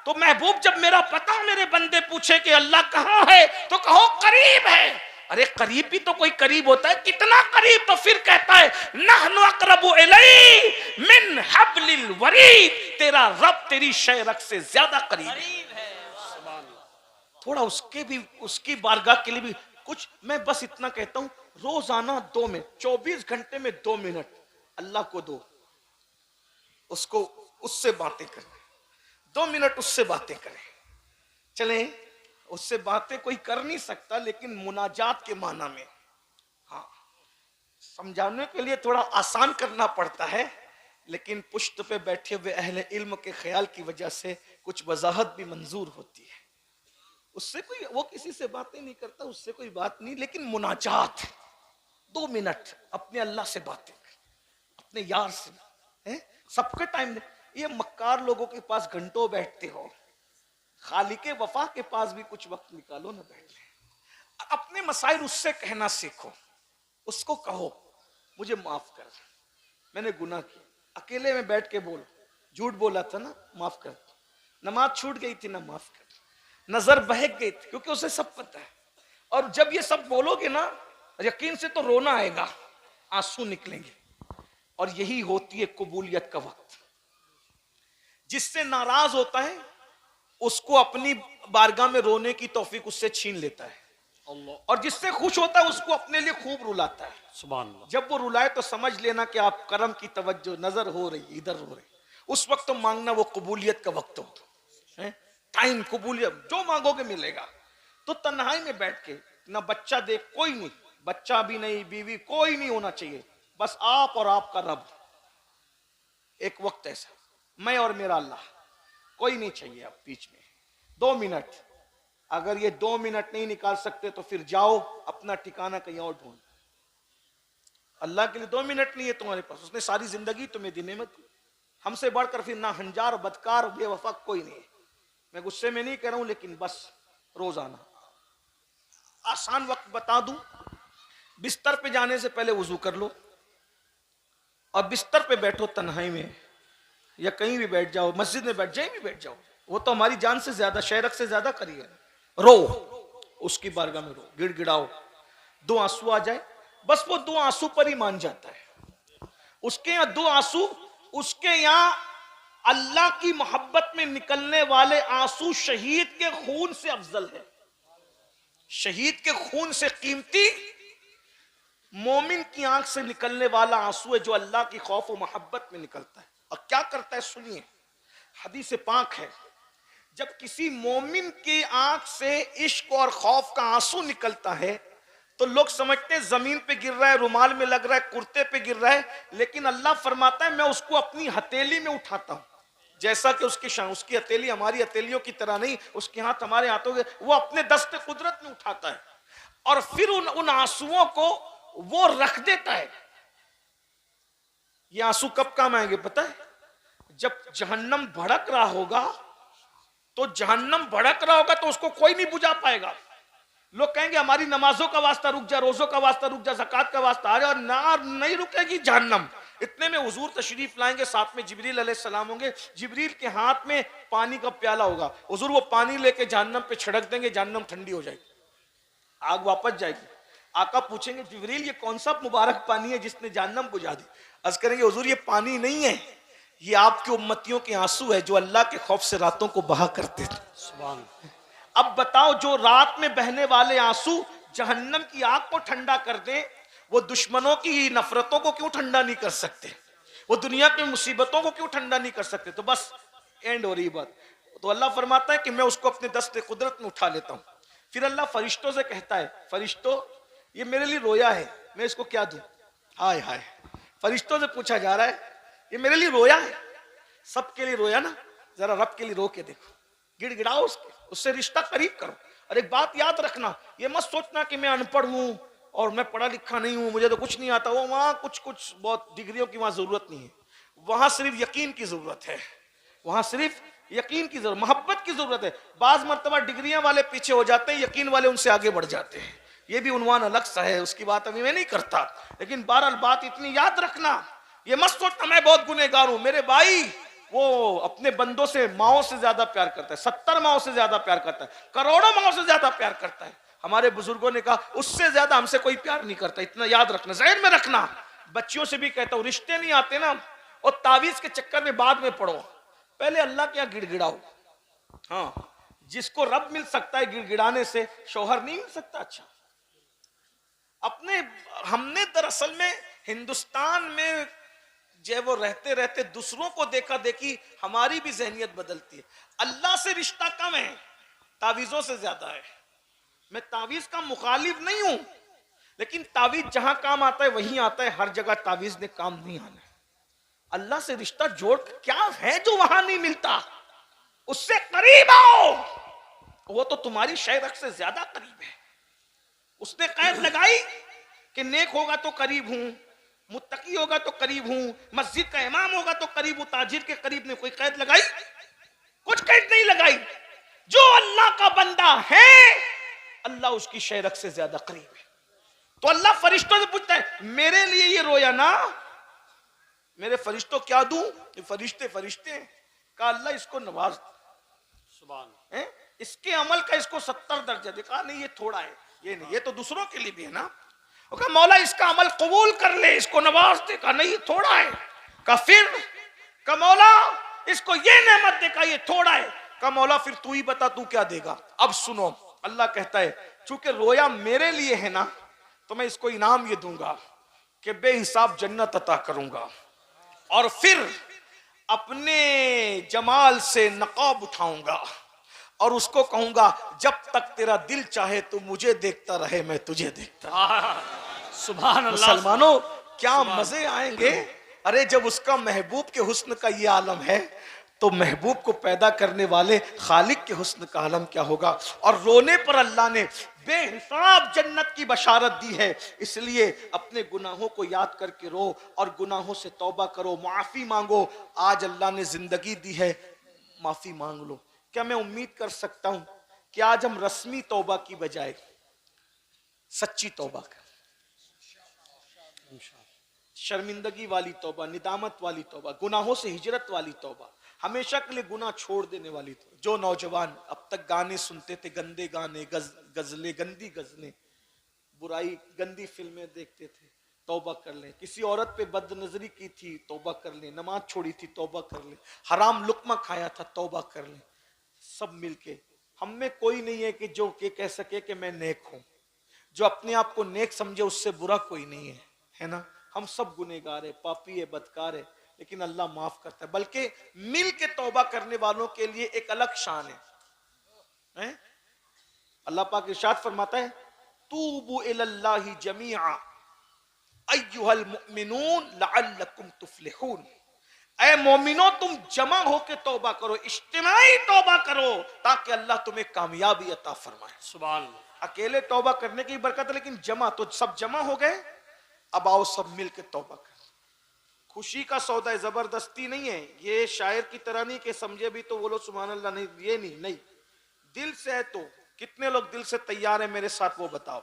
A: तो महबूब जब मेरा पता मेरे बंदे पूछे कि अल्लाह कहाँ है, तो कहो करीब है। अरे करीब भी तो कोई करीब होता है, कितना करीब? तो फिर कहता है नहनु अक़रबु इलैहि मिन हब्लिल वरीद, तेरा रब तेरी शहरक से ज्यादा करीब है। थोड़ा उसके भी, उसकी बारगाह के लिए भी कुछ। मैं बस इतना कहता हूं, रोजाना 2 मिनट, 24 घंटे में 2 मिनट अल्लाह को दो, उसको, उससे बातें करें, 2 मिनट उससे बातें करें। चले, उससे बातें कोई कर नहीं सकता, लेकिन मुनाजात के माना में, हाँ, समझाने के लिए थोड़ा आसान करना पड़ता है, लेकिन पुश्त पे बैठे हुए अहले इल्म के ख्याल की वजह से कुछ वजाहत भी मंजूर होती है। उससे कोई, वो किसी से बातें नहीं करता, उससे कोई बात नहीं, लेकिन मुनाजात 2 मिनट अपने अल्लाह से बातें कर, अपने यार से, है सबके टाइम दे। ये मक्कार लोगों के पास घंटों बैठते हो, खालिके वफा के पास भी कुछ वक्त निकालो ना, बैठ अपने मसाइल उससे कहना सीखो, उसको कहो मुझे माफ कर, मैंने गुनाह किया, अकेले में बैठ के बोलो, झूठ बोला था ना, माफ कर, नमाज छूट गई थी ना, माफ कर, नजर बहक गई थी, क्योंकि उसे सब पता है। और जब ये सब बोलोगे ना, यकीन से तो रोना आएगा, आंसू निकलेंगे, और यही होती है कबूलियत का वक्त। जिससे नाराज होता है उसको अपनी बारगाह में रोने की तौफीक उससे छीन लेता है, और जिससे खुश होता है उसको अपने लिए खूब रुलाता है।
B: सुभान अल्लाह।
A: जब वो रुलाए तो समझ लेना कि आप करम की तवज्जो नजर हो रही, इधर हो रही, उस वक्त तो मांगना वो कबूलियत का वक्त होता है, टाइम कबूलियत, जो मांगोगे मिलेगा। तो तन्हाई में बैठ के, ना बच्चा देख, कोई नहीं, बच्चा भी नहीं, बीवी कोई नहीं होना चाहिए, बस आप और आपका रब। एक वक्त ऐसा, मैं और मेरा अल्लाह, कोई नहीं चाहिए अब बीच में। 2 मिनट, अगर ये 2 मिनट नहीं निकाल सकते तो फिर जाओ अपना ठिकाना कहीं और ढूंढ। अल्लाह के लिए 2 मिनट नहीं है तुम्हारे पास, उसने सारी जिंदगी तुम्हें दी नेमत। हमसे बढ़कर फिर ना हंजार, बदकार, बेवफा कोई नहीं है। मैं गुस्से में नहीं कह रहा हूं, लेकिन बस रोजाना आसान वक्त बता दूं, बिस्तर पे जाने से पहले वुजू कर लो, और बिस्तर पे बैठो तन्हाई में, या कहीं भी बैठ जाओ, मस्जिद में बैठ जाए भी बैठ जाओ, वो तो हमारी जान से ज्यादा, शहरक से ज्यादा करीब है। रो, उसकी बारगाह में रो, गिड़गिड़ाओ, 2 आंसू आ जाए, बस वो 2 आंसू पर ही मान जाता है। उसके यहाँ 2 आंसू, उसके यहाँ अल्लाह की मोहब्बत में निकलने वाले आंसू शहीद के खून से अफजल है। शहीद के खून से कीमती मोमिन की आंख से निकलने वाला आंसू है जो अल्लाह की खौफ और मोहब्बत में निकलता है। और क्या करता है सुनिए, हदीस पाक है, जब किसी मोमिन की आंख से इश्क और खौफ का आंसू निकलता है तो लोग समझते हैं जमीन पे गिर रहा है, रुमाल में लग रहा है, कुर्ते पे गिर रहा है, लेकिन अल्लाह फरमाता है मैं उसको अपनी हथेली में उठाता हूं। जैसा कि उसकी हथेली हमारी हथेलियों की तरह नहीं, उसके हाथ हमारे हाथों के, वो अपने दस्ते कुदरत में उठाता है, और फिर उन आंसुओं को वो रख देता है। ये आंसू कब काम आएंगे पता है? जब जहन्नम भड़क रहा होगा, तो जहन्नम भड़क रहा होगा तो उसको कोई नहीं बुझा पाएगा। लोग कहेंगे हमारी नमाजों का वास्ता रुक जा, रोजों का वास्ता रुक जा, ज़कात का वास्ता आ जा, और नार नहीं रुकेगी जहन्नम। इतने में हुजूर तशरीफ लाएंगे, साथ में जिब्रील अलैहिस्सलाम होंगे, जिब्रील के हाथ में पानी का प्याला होगा, हुजूर वो पानी लेके जहन्नम पे छिड़क देंगे, जहन्नम ठंडी हो जाएगी, आग वापस जाएगी। आका पूछेंगे जिब्रील ये कौन सा मुबारक पानी है जिसने जहन्नम बुझा दी? अर्ज करेंगे हुजूर ये पानी नहीं है, ये आपके उम्मतियों के आंसू है जो अल्लाह के खौफ से रातों को बहा करते थे।
B: सुभान।
A: अब बताओ, जो रात में बहने वाले आंसू जहन्नम की आग को ठंडा कर दें, वो दुश्मनों की नफरतों को क्यों ठंडा नहीं कर सकते? वो दुनिया की मुसीबतों को क्यों ठंडा नहीं कर सकते? तो बस एंड हो रही बात। तो अल्लाह फरमाता है कि मैं उसको अपने दस्ते कुदरत में उठा लेता हूं। फिर अल्लाह फरिश्तों से कहता है, फरिश्तों ये मेरे लिए रोया है, मैं इसको क्या दूं? हाय हाय, फरिश्तों से पूछा जा रहा है ये मेरे लिए रोया है, सबके लिए रोया ना, जरा रब के लिए रो के देखो, गिड़गिड़ाओ उससे रिश्ता करीब करो। और एक बात याद रखना, ये मत सोचना कि मैं अनपढ़ हूं और मैं पढ़ा लिखा नहीं हूं, मुझे तो कुछ नहीं आता। वो वहां कुछ बहुत डिग्रियों की वहां जरूरत नहीं है, वहां सिर्फ यकीन की जरूरत है, वहां सिर्फ यकीन की जरूरत, मोहब्बत की जरूरत है। बाज मर्तबा डिग्रियां वाले पीछे हो जाते हैं, यकीन वाले उनसे आगे बढ़ जाते हैं। ये भी उन्वान अलग सा है, उसकी बात अभी मैं नहीं करता, लेकिन बहरहाल बात इतनी याद रखना, ये मत सोचना मैं बहुत गुनहगार हूं। मेरे भाई वो अपने बंदों से माओं से ज्यादा प्यार करता है, 70 माओं से ज्यादा प्यार करता है, करोड़ों माओं से ज्यादा प्यार करता है। हमारे बुजुर्गों ने कहा उससे ज्यादा हमसे कोई प्यार नहीं करता, इतना याद रखना, ज़हन में रखना। बच्चियों से भी कहता हूं, रिश्ते नहीं आते ना और तावीज के चक्कर में बाद में पड़ो, पहले अल्लाह के यहाँ गिड़गिड़ाओ। हाँ, जिसको रब मिल सकता है गिड़गिड़ाने से, शौहर नहीं मिल सकता। अच्छा, अपने हमने दरअसल में हिंदुस्तान में जो वो रहते रहते दूसरों को देखा देखी हमारी भी जहनियत बदलती है। अल्लाह से रिश्ता कम है, तावीज़ों से ज्यादा है। मैं तावीज का मुखालिफ नहीं हूं, लेकिन तावीज जहां काम आता है वहीं आता है, हर जगह तावीज ने काम नहीं आना है। अल्लाह से रिश्ता जोड़ क्या है जो वहां नहीं मिलता, उससे करीब आओ, वो तो तुम्हारी शहरक से ज्यादा करीब है। उसने कैद लगाई कि नेक होगा तो करीब हूं, मुत्तकी होगा तो करीब हूं, मस्जिद का इमाम होगा तो करीब हूं। ताजिर के करीब ने कोई कैद लगाई? कुछ कैद नहीं लगाई। जो अल्लाह का बंदा है अल्लाह उसकी शहरक से ज्यादा करीब है। तो अल्लाह फरिश्तों से पूछता है, मेरे लिए ये रोया ना, मेरे फरिश्तों क्या दूं? ये फरिश्ते फरिश्ते हैं। कहा अल्लाह इसको नवाज, सुभान, इसके अमल का इसको 70 दर्जा दे। कहा नहीं ये थोड़ा है, ये नहीं, ये तो दूसरों के लिए भी है ना। कहा मौला इसका अमल कबूल कर ले, इसको नवाज दे। कहा नहीं ये थोड़ा है। कहा फिर? कहा मौला इसको ये नेमत दे। कहा ये थोड़ा है। कहा मौला फिर तू ही बता तू क्या देगा। अब सुनो, अल्लाह कहता है चूंकि रोया मेरे लिए है ना, तो मैं इसको इनाम ये दूंगा कि बेहिसाब जन्नत अता करूंगा, और फिर अपने जमाल से नकाब उठाऊंगा और उसको कहूंगा जब तक तेरा दिल चाहे तू मुझे देखता रहे, मैं तुझे देखता।
B: सुभान अल्लाह।
A: मुसलमानों क्या मजे आएंगे। अरे जब उसका महबूब के हुस्न का ये आलम है, तो महबूब को पैदा करने वाले खालिक के हुस्न का आलम क्या होगा। और रोने पर अल्लाह ने बेहिसाब जन्नत की बशारत दी है। इसलिए अपने गुनाहों को याद करके रो और गुनाहों से तौबा करो, माफी मांगो। आज अल्लाह ने जिंदगी दी है, माफी मांग लो। क्या मैं उम्मीद कर सकता हूं कि आज हम रस्मी तौबा की बजाय सच्ची तौबा करें, शर्मिंदगी वाली तौबा, निदामत वाली तौबा, गुनाहों से हिजरत वाली तौबा, हमेशा के लिए गुनाह छोड़ देने वाली तौबा। जो नौजवान अब तक गाने सुनते थे, गंदे गाने, गजलें, गंदी गजलें, बुराई, गंदी फिल्में देखते थे, तौबा कर लें। किसी औरत पे बदनजरी की थी, तौबा कर लें। नमाज छोड़ी थी, तौबा कर लें। हराम लुक्मा खाया था, तौबा कर लें। सब मिलके, हम में कोई नहीं है कि जो के कह सके कि मैं नेक हूं। जो अपने आप को नेक समझे उससे बुरा कोई नहीं है, है ना। हम सब गुनहगार है, पापी है, बदकार है, लेकिन अल्लाह माफ करता है। बल्कि मिल के तौबा करने वालों के लिए एक अलग शान है? अल्लाह पाक इरशाद फरमाता है, तूबू इलल्लाहि जमीआ अय्युहल मुमिनून लअल्लकुम तुफ्लिहून। ऐ मोमिनो तुम जमा होके तौबा करो, इज्तिमाई तौबा करो, ताकि अल्लाह तुम्हें कामयाबी अता फरमाए।
B: सुभान अल्लाह।
A: अकेले तौबा करने की बरकत है, लेकिन जमा तो सब जमा हो गए। अब आओ सब मिल के तौबा कर। खुशी का सौदा है, जबरदस्ती नहीं है। ये शायर की तरह नहीं कि समझे भी तो बोलो सुभान अल्लाह, नहीं, ये नहीं, दिल से है। तो कितने लोग दिल से तैयार है मेरे साथ, वो बताओ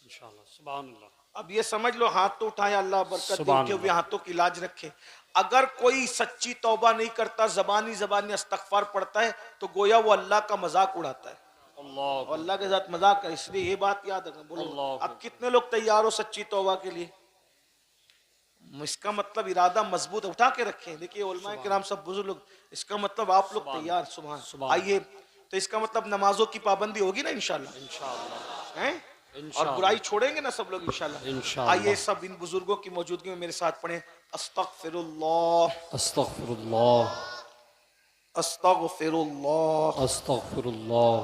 B: इंशाअल्लाह। सुभान अल्लाह।
A: अब ये समझ लो, हाथ तो उठाए, अल्लाह बरकत दे, उनके हुए हाथों की लाज रखे। अगर कोई सच्ची तौबा नहीं करता, जबानी इस्तगफार पढ़ता है, तो गोया वो अल्लाह का मजाक उड़ाता है, अल्लाह के साथ मजाक है। इसलिए ये बात याद रखना। बोलो अब कितने लोग तैयार हो सच्ची तौबा के लिए? इसका मतलब इरादा मजबूत उठा के रखें। देखिए उलमाए किराम सब बुजुर्ग लोग, इसका मतलब आप लोग तैयार। सुभान। आइए, तो इसका मतलब नमाजों की पाबंदी होगी ना इंशाल्लाह, इंशाल्लाह, हैं? और बुराई छोड़ेंगे ना सब लोग इंशाल्लाह। आइए सब इन बुजुर्गों की मौजूदगी में मेरे साथ पढ़ें, अस्तगफिरुल्लाह,
B: अस्तगफिरुल्लाह,
A: अस्तगफिरुल्लाह,
B: अस्तगफिरुल्लाह,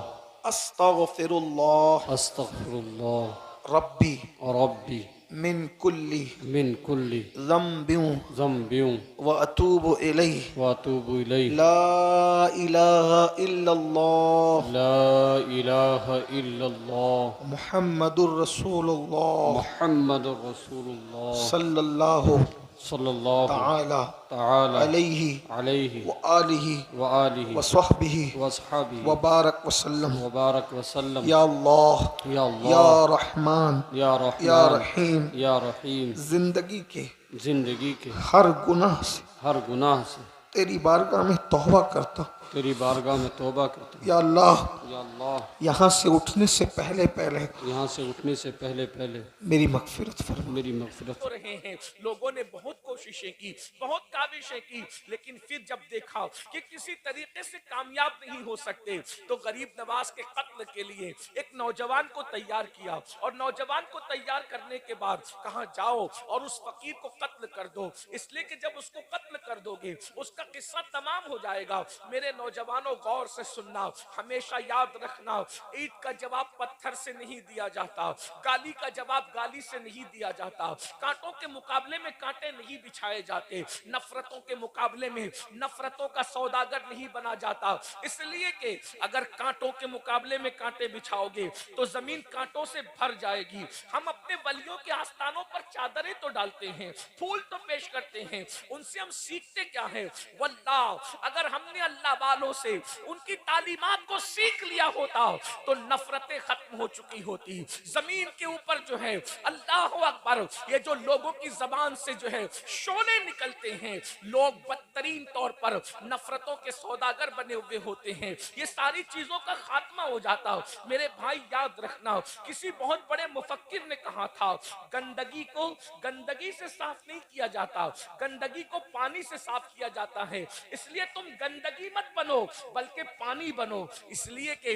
A: अस्तगफिरुल्लाह,
B: अस्तगफिरुल्लाह,
A: रब्बी
B: रब्बी
A: मिन कुल्ली
B: ज़म्बियों
A: व अतूबु इलैहि
B: व अतूबु इलैहि।
A: ला इलाहा इल्लल्लाह,
B: ला इलाहा इल्लल्लाह,
A: मुहम्मदुर रसूलुल्लाह,
B: मुहम्मदुर रसूलुल्लाह,
A: सल्लल्लाहु
B: सल्लल्लाहु
A: ताला
B: ताला
A: अलैहि
B: अलैहि
A: व आलिहि
B: व आलिहि
A: व सहबिहि
B: व अस्हाबिहि
A: व बारक वसल्लम।
B: व बारक वसल्लम।
A: या अल्लाह,
B: या
A: या
B: अल्लाह,
A: रहमान,
B: या
A: या
B: रहमान,
A: रहीम,
B: या रहीम,
A: जिंदगी के
B: जिंदगी के
A: हर गुनाह से
B: हर गुनाह से
A: तेरी बारगाह में तौबा करता हूं।
B: तेरी बारगाह में तौबा करता हूँ।
A: या अल्लाह,
B: या अल्लाह,
A: यहाँ से उठने से पहले पहले
B: यहाँ से उठने से पहले पहले
A: मेरी मगफिरत फरमा।
B: मेरी मगफिरत।
A: हो रहे हैं, लोगों ने बहुत कोशिशें की, बहुत काविशें की, लेकिन फिर जब देखा कि किसी तरीके से कामयाब नहीं हो सकते, तो गरीब नवाज के कत्ल के लिए एक नौजवान को तैयार किया, और नौजवान को तैयार करने के बाद कहा जाओ और उस फकीर को कत्ल कर दो, इसलिए कि जब उसको कत्ल कर दोगे उसका किस्सा तमाम हो जाएगा। मेरे नौजवानों, गौर से सुनना, हमेशा याद रखना, ईंट का जवाब पत्थर से नहीं दिया जाता, गाली का जवाब गाली से नहीं दिया जाता, कांटों के मुकाबले में कांटे नहीं बिछाए जाते, नफरतों के मुकाबले में नफरतों का सौदागर नहीं बना जाता। इसलिए कि अगर कांटों के मुकाबले में कांटे बिछाओगे तो जमीन कांटों से भर जाएगी। हम अपने वलियों के आस्थानों पर चादरें तो डालते हैं, फूल तो पेश करते हैं, उनसे हम सीखते क्या है? वल्लाह, अगर हमने अल्लाह वालों से उनकी तालीमात को सीख लिया होता तो नफरतें खत्म हो चुकी होती। जमीन के ऊपर जो है, अल्लाह अकबर, ये जो लोगों की जबान से जो है शोले निकलते हैं, लोग बदतरीन तौर पर नफरतों के सौदागर बने हुए होते हैं। ये सारी चीजों का खात्मा हो जाता। मेरे भाई याद रखना, किसी बहुत बड़े मुफक्किर ने कहा था, गंदगी को गंदगी से साफ नहीं किया जाता, गंदगी को पानी से साफ किया जाता है। इसलिए तुम गंदगी मत बनो बल्कि पानी बनो। इसलिए कि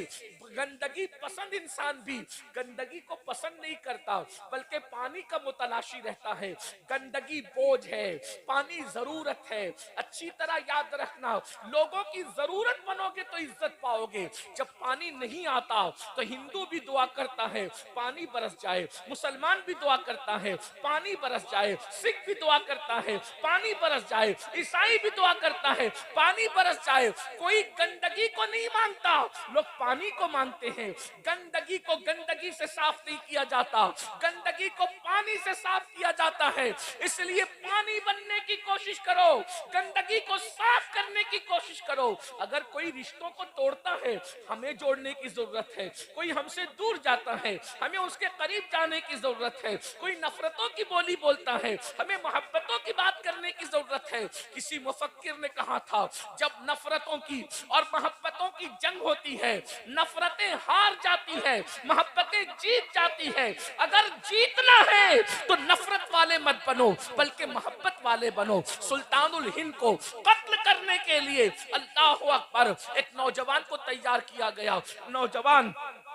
A: गंदगी पसंद इंसान भी गंदगी को पसंद नहीं करता, बल्कि पानी का मुतलाशी रहता है। गंदगी बोझ है, पानी जरूरत है। अच्छी तरह याद रखना, लोगों की जरूरत बनोगे तो इज्जत पाओगे। जब पानी नहीं आता तो हिंदू भी दुआ करता है पानी बरस जाए, मुसलमान भी दुआ करता है पानी बरस जाए, सिख भी दुआ करता है पानी बरस जाए, ईसाई भी दुआ करता है पानी बरस जाए। कोई गंदगी को नहीं मांगता, लोग पानी को मांगते हैं। गंदगी को गंदगी से साफ नहीं किया जाता, गंदगी को पानी से साफ किया जाता है। इसलिए पानी बनने की कोशिश करो, गंदगी को साफ करने की कोशिश करो। अगर कोई रिश्तों को तोड़ता है, हमें जोड़ने की जरूरत है। कोई हमसे दूर जाता है, हमें उसके करीब जाने की जरूरत है। कोई नफरतों की बोली बोलता है, हमें मोहब्बतों की बात करने की जरूरत है। किसी मुफक्किर ने कहा था, जब नफरतों की और मोहब्बतों की जंग होती है, नफरतें हार जाती है, मोहब्बतें जीत जाती है। अगर जीतना है तो नफरत वाले मत बनो बल्कि मोहब्बत वाले बनो। सुल्तानुल हिंद को कत्ल करने के लिए अल्लाह अकबर, एक नौजवान को तैयार किया गया। नौजवान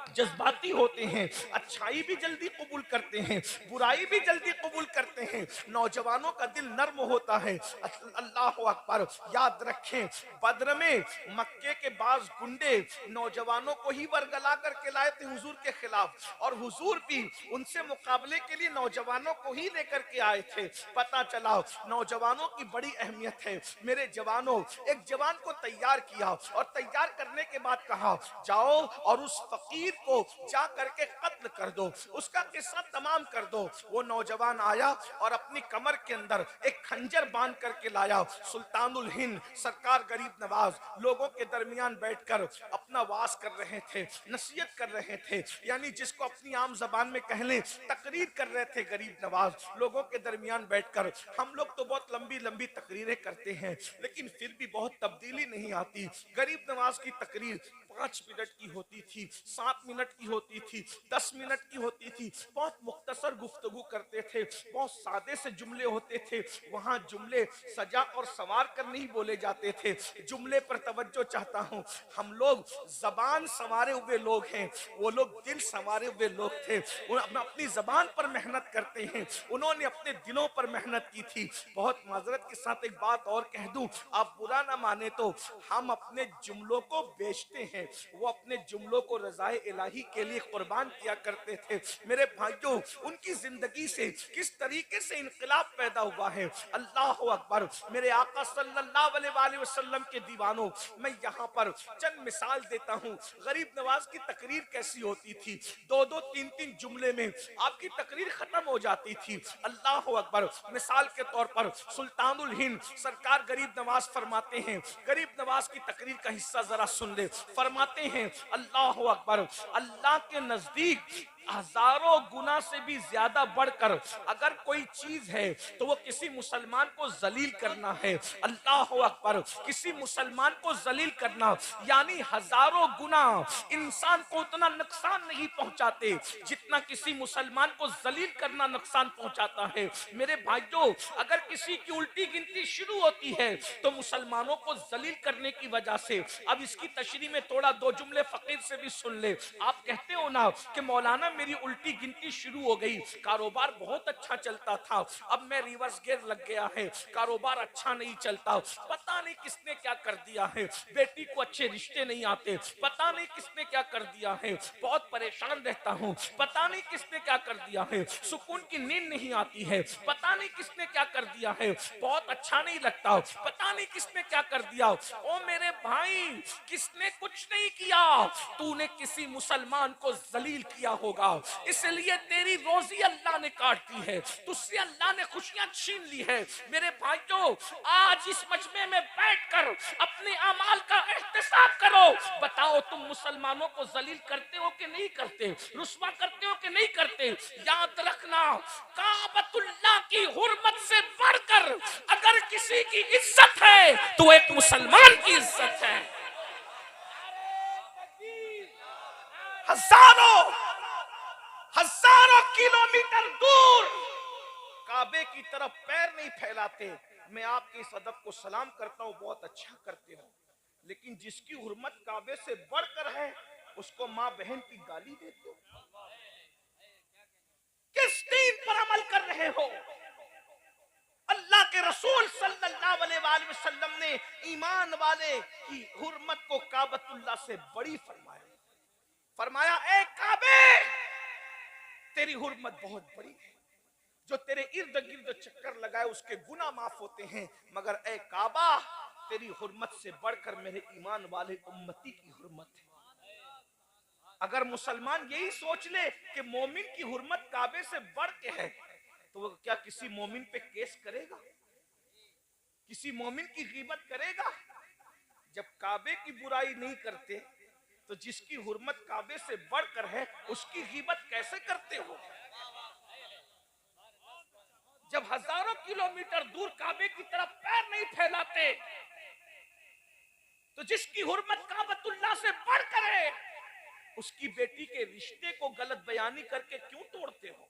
A: जज्बाती होते हैं, अच्छाई भी जल्दी कबूल करते हैं, बुराई भी जल्दी कबूल करते हैं। नौजवानों का दिल नर्म होता है। अल्लाह अकबर, याद रखें, बद्र में मक्के के बाज गुंडे नौजवानों को ही वरगला करके लाए थे हुजूर के खिलाफ, और हुजूर भी उनसे मुकाबले के लिए नौजवानों को ही लेकर के आए थे। पता चला नौजवानों की बड़ी अहमियत है। मेरे जवानों, एक जवान को तैयार किया और तैयार करने के बाद कहा, जाओ और उस फकीर को जा करके कत्ल कर दो, उसका किस्सा तमाम कर दो। वो नौजवान आया और अपनी कमर के अंदर एक खंजर बांध करके लाया। सुल्तानुल हिंद सरकार गरीब नवाज लोगों के दरमियान बैठकर अपना वास कर रहे थे, नसीहत कर रहे थे, यानी जिसको अपनी आम जबान में कह लें तकरीर कर रहे थे गरीब नवाज लोगों के दरमियान बैठकर। हम लोग तो बहुत लंबी लंबी तकरीरें करते हैं, लेकिन फिर भी बहुत तब्दीली नहीं आती। गरीब नवाज की तकरीर 5 मिनट की होती थी, 7 मिनट की होती थी, 10 मिनट की होती थी। बहुत मुख्तसर गुफ्तगू करते थे, बहुत सादे से जुमले होते थे। वहां जुमले सजा और संवार कर नहीं बोले जाते थे। जुमले पर तवज्जो चाहता हूं, हम लोग जबान संवारे हुए लोग हैं, वो लोग दिल संवारे हुए लोग थे। अपनी जबान पर मेहनत करते हैं, उन्होंने अपने दिलों पर मेहनत की थी। बहुत माजरत के साथ एक बात और कह दूं, आप बुरा ना माने तो हम अपने जुमलों को बेचते हैं, वो अपने जुमलों को रज़ाए इलाही के लिए कुर्बान किया करते थे। मेरे भाइयों, उनकी जिंदगी से किस तरीके से इनकलाब पैदा हुआ है। अल्लाह अकबर। मेरे आका सल्लल्लाहु अलैहि वसल्लम के दीवानों, मैं यहाँ पर चंद मिसाल देता हूँ। गरीब नवाज की तकरीर कैसी होती थी, 2-2, 3-3 जुमले में आपकी तकरीर खत्म हो जाती थी। अल्लाह अकबर। मिसाल के तौर पर सुल्तानुल हिंद सरकार गरीब नवाज फरमाते हैं, गरीब नवाज की तकरीर का हिस्सा जरा सुन ले। फरमाते हैं, अल्लाह अकबर, अल्लाह के नजदीक हजारों गुना से भी ज्यादा बढ़कर अगर कोई चीज है तो वो किसी मुसलमान को जलील करना है। अल्लाह अकबर, किसी मुसलमान को जलील करना यानी हजारों गुना इंसान को उतना नुकसान नहीं पहुंचाते जितना किसी मुसलमान को जलील करना नुकसान पहुंचाता है। मेरे भाइयों, अगर किसी की उल्टी गिनती शुरू होती है तो मुसलमानों को जलील करने की वजह से। अब इसकी तशरीह में थोड़ा दो जुमले फकीर से भी सुन ले। आप कहते हो ना कि मौलाना मेरी उल्टी गिनती शुरू हो गई, कारोबार बहुत अच्छा चलता था, अब मैं रिवर्स गियर लग गया है, कारोबार अच्छा नहीं चलता, पता नहीं किसने क्या कर दिया है, बेटी को अच्छे रिश्ते नहीं आते, पता नहीं किसने क्या कर दिया है, बहुत परेशान रहता हूँ, पता नहीं किसने क्या कर दिया है, सुकून की नींद नहीं आती है, पता नहीं किसने क्या कर दिया है, बहुत अच्छा नहीं लगता, पता नहीं किसने क्या कर दिया। ओ मेरे भाई, किसने कुछ नहीं किया, तूने किसी मुसलमान को जलील किया होगा, इसलिए तेरी रोजी अल्लाह ने काट दी है, तुझसे अल्लाह ने खुशियां छीन ली है। मेरे भाइयों, आज इस मजमे में बैठकर अपने अमाल का एहतिसाब करो, बताओ तुम मुसलमानों को जलील करते हो कि नहीं करते, रुस्वा करते हो कि नहीं करते। याद रखना, काबतुल्लाह की हुर्मत से बढ़कर अगर किसी की इज्जत है तो एक मुसलमान की इज्जत है। हजारों किलोमीटर दूर काबे की तरफ पैर नहीं फैलाते। मैं आपके इस अदब को सलाम करता हूं, बहुत अच्छा करते हो, लेकिन जिसकी हुर्मत काबे से बढ़कर है उसको मां बहन की गाली देते हो। किस दीन पर अमल कर रहे हो? अल्लाह के रसूल सल्लल्लाहु अलैहि वसल्लम ने ईमान वाले की हुर्मत को काबतुल्लाह से बड़ी फरमाया ए काबे, तेरी हुर्मत बहुत बड़ी है, जो तेरे इर्द गिर्द चक्कर लगाए उसके गुनाह माफ होते हैं, मगर ए काबा, तेरी हुर्मत से बढ़कर मेरे ईमान वाले उम्मती की हुर्मत है। अगर मुसलमान यही सोच ले कि मोमिन की हुर्मत काबे से बढ़ के है, तो वो क्या किसी मोमिन पे केस करेगा? किसी मोमिन की गीबत करेगा? जब काबे की बुराई नहीं करते तो जिसकी हुर्मत काबे से बढ़कर है उसकी गीबत कैसे करते हो? जब हजारों किलोमीटर दूर काबे की तरफ पैर नहीं फैलाते तो जिसकी हुर्मत काबतुल्लाह से बढ़कर है उसकी बेटी के रिश्ते को गलत बयानी करके क्यों तोड़ते हो?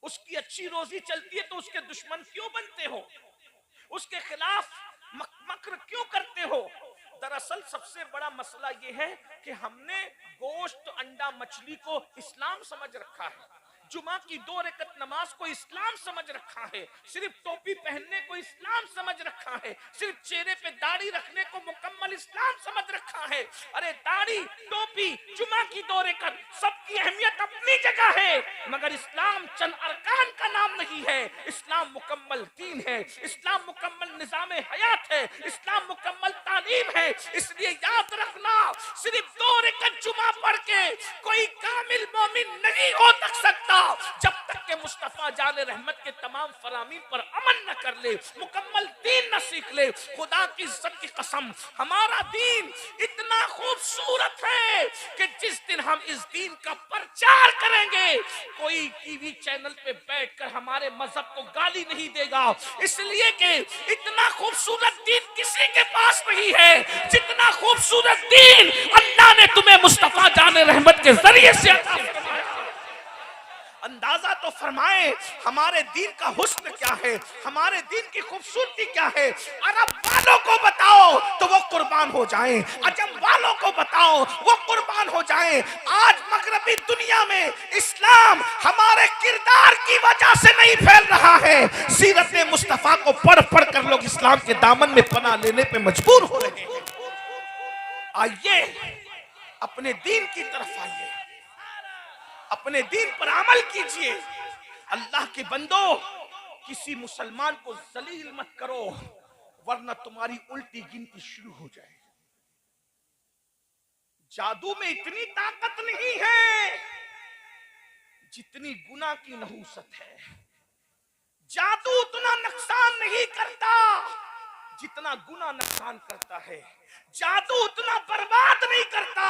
A: उसकी अच्छी रोजी चलती है तो उसके दुश्मन क्यों बनते हो? उसके खिलाफ मक्र क्यों करते हो? दरअसल सबसे बड़ा मसला यह है कि हमने गोश्त, अंडा, मछली को इस्लाम समझ रखा है, जुमा की 2 रकत नमाज को इस्लाम समझ रखा है, सिर्फ टोपी पहनने को इस्लाम समझ रखा है, सिर्फ चेहरे पे दाढ़ी रखने को मुकम्मल इस्लाम समझ रखा है। अरे दाढ़ी, टोपी, जुमा की 2 रकत, सबकी अहमियत अपनी जगह है, मगर इस्लाम चंद अरकान का नाम नहीं है। इस्लाम मुकम्मल दीन है, इस्लाम मुकम्मल निजाम हयात है, इस्लाम मुकम्मल तालीम है। इसलिए याद रखना, सिर्फ 2 रकत जुमा पढ़ के कोई कामिल मोमिन नहीं हो सकता जब तक के मुस्तफा जाने रहमत के तमाम फरामीन पर अमल न कर ले, मुकम्मल दीन न सीख ले। खुदा की इज्जत की कसम, हमारा दीन इतना खूबसूरत है कि जिस दिन हम इस दीन का प्रचार करेंगे कोई टीवी चैनल पे बैठकर हमारे मजहब को गाली नहीं देगा, इसलिए कि इतना खूबसूरत दीन किसी के पास नहीं है जितना खूबसूरत दीन अल्लाह ने तुम्हें मुस्तफा जाने रहमत के जरिए से अता फरमाया। अंदाजा तो फरमाए हमारे दीन का हुस्न क्या है, हमारे दीन की खूबसूरती क्या है। अरब वालों को बताओ तो वो कुर्बान हो जाएं, अजम वालों को बताओ वो कुर्बान हो जाएं। आज मगरबी दुनिया में इस्लाम हमारे किरदार की वजह से नहीं फैल रहा है, सीरत मुस्तफा को पढ़ पढ़ कर लोग इस्लाम के दामन में पनाह लेने पे मजबूर हो रहे हैं। आइए अपने दीन की तरफ आइए, अपने दीन पर अमल कीजिए। अल्लाह के बंदो, किसी मुसलमान को जलील मत करो वरना तुम्हारी उल्टी गिनती शुरू हो जाए। जादू में इतनी ताकत नहीं है जितनी गुनाह की नहूसत है। जादू उतना नुकसान नहीं करता जितना गुनाह नुकसान करता है। जादू उतना बर्बाद नहीं करता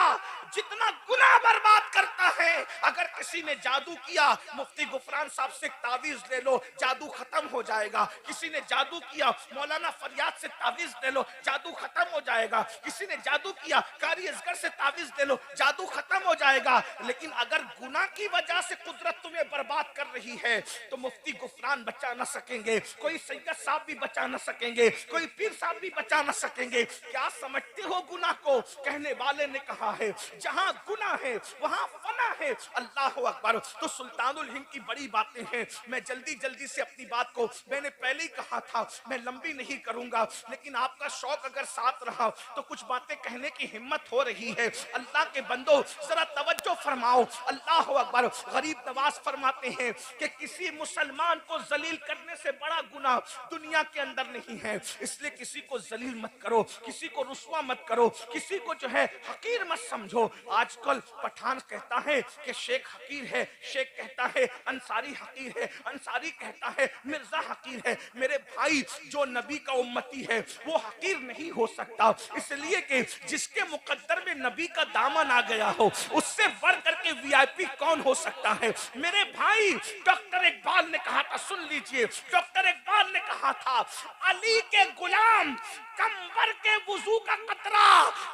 A: जितना गुनाह बर्बाद करता है। अगर किसी ने जादू किया, मुफ्ती गुफरान साहब से तावीज ले लो, जादू खत्म हो जाएगा। किसी ने जादू किया, मौलाना फरियाद से तावीज ले लो, जादू खत्म हो जाएगा। किसी ने जादू किया, कारी असगर से तावीज ले लो, जादू खत्म हो जाएगा। लेकिन अगर गुनाह की वजह से कुदरत तुम्हें बर्बाद कर रही है तो मुफ्ती गुफरान बचा ना सकेंगे, कोई सैयद साहब भी बचा ना सकेंगे, कोई पीर साहब भी बचा ना सकेंगे। क्या समझते हो गुनाह को? कहने वाले ने कहा है जहां गुनाह है वहां फना है। अल्लाह अकबर। तो सुल्तानुल हिंद की बड़ी बातें हैं। मैं जल्दी जल्दी से अपनी बात को, मैंने पहले ही कहा था मैं लंबी नहीं करूंगा, लेकिन आपका शौक अगर साथ रहा तो कुछ बातें कहने की हिम्मत हो रही है। अल्लाह के बंदो जरा तवज्जो फरमाओ। अल्लाह अकबर। गरीब नवाज फरमाते हैं कि किसी मुसलमान को जलील करने से बड़ा गुनाह दुनिया के अंदर नहीं है, इसलिए किसी को जलील मत करो, किसी को रुस्वा मत करो, किसी को जो है हकीर मत समझो। आजकल पठान कहता है कि शेख हकीर है, शेख कहता है अंसारी हकीर है, अंसारी कहता है मिर्जा हकीर है। मेरे भाई, जो नबी का उम्मती है वो हकीर नहीं हो सकता, इसलिए कि जिसके मुकद्दर में नबी का दामन आ गया हो उससे बढ़ करके वीआईपी कौन हो सकता है। मेरे भाई, डॉक्टर इकबाल ने कहा था, सुन लीजिए, डॉक्टर इकबाल ने कहा था अली के गुलाम कंबर के वुजू का कतरा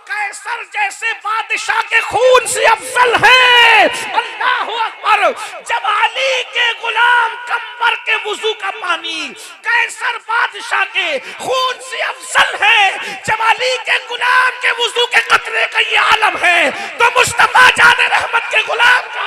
A: कैसर जैसे बादशाह के खून से अफजल है। अल्लाह अकबर। जब अली के गुलाम कंबर के वुजू का पानी कैसर बादशाह के खून से अफजल है, जब अली के गुलाम के वुजू के कतरे का ये आलम है तो मुस्तफा जाने रहमत के गुलाम का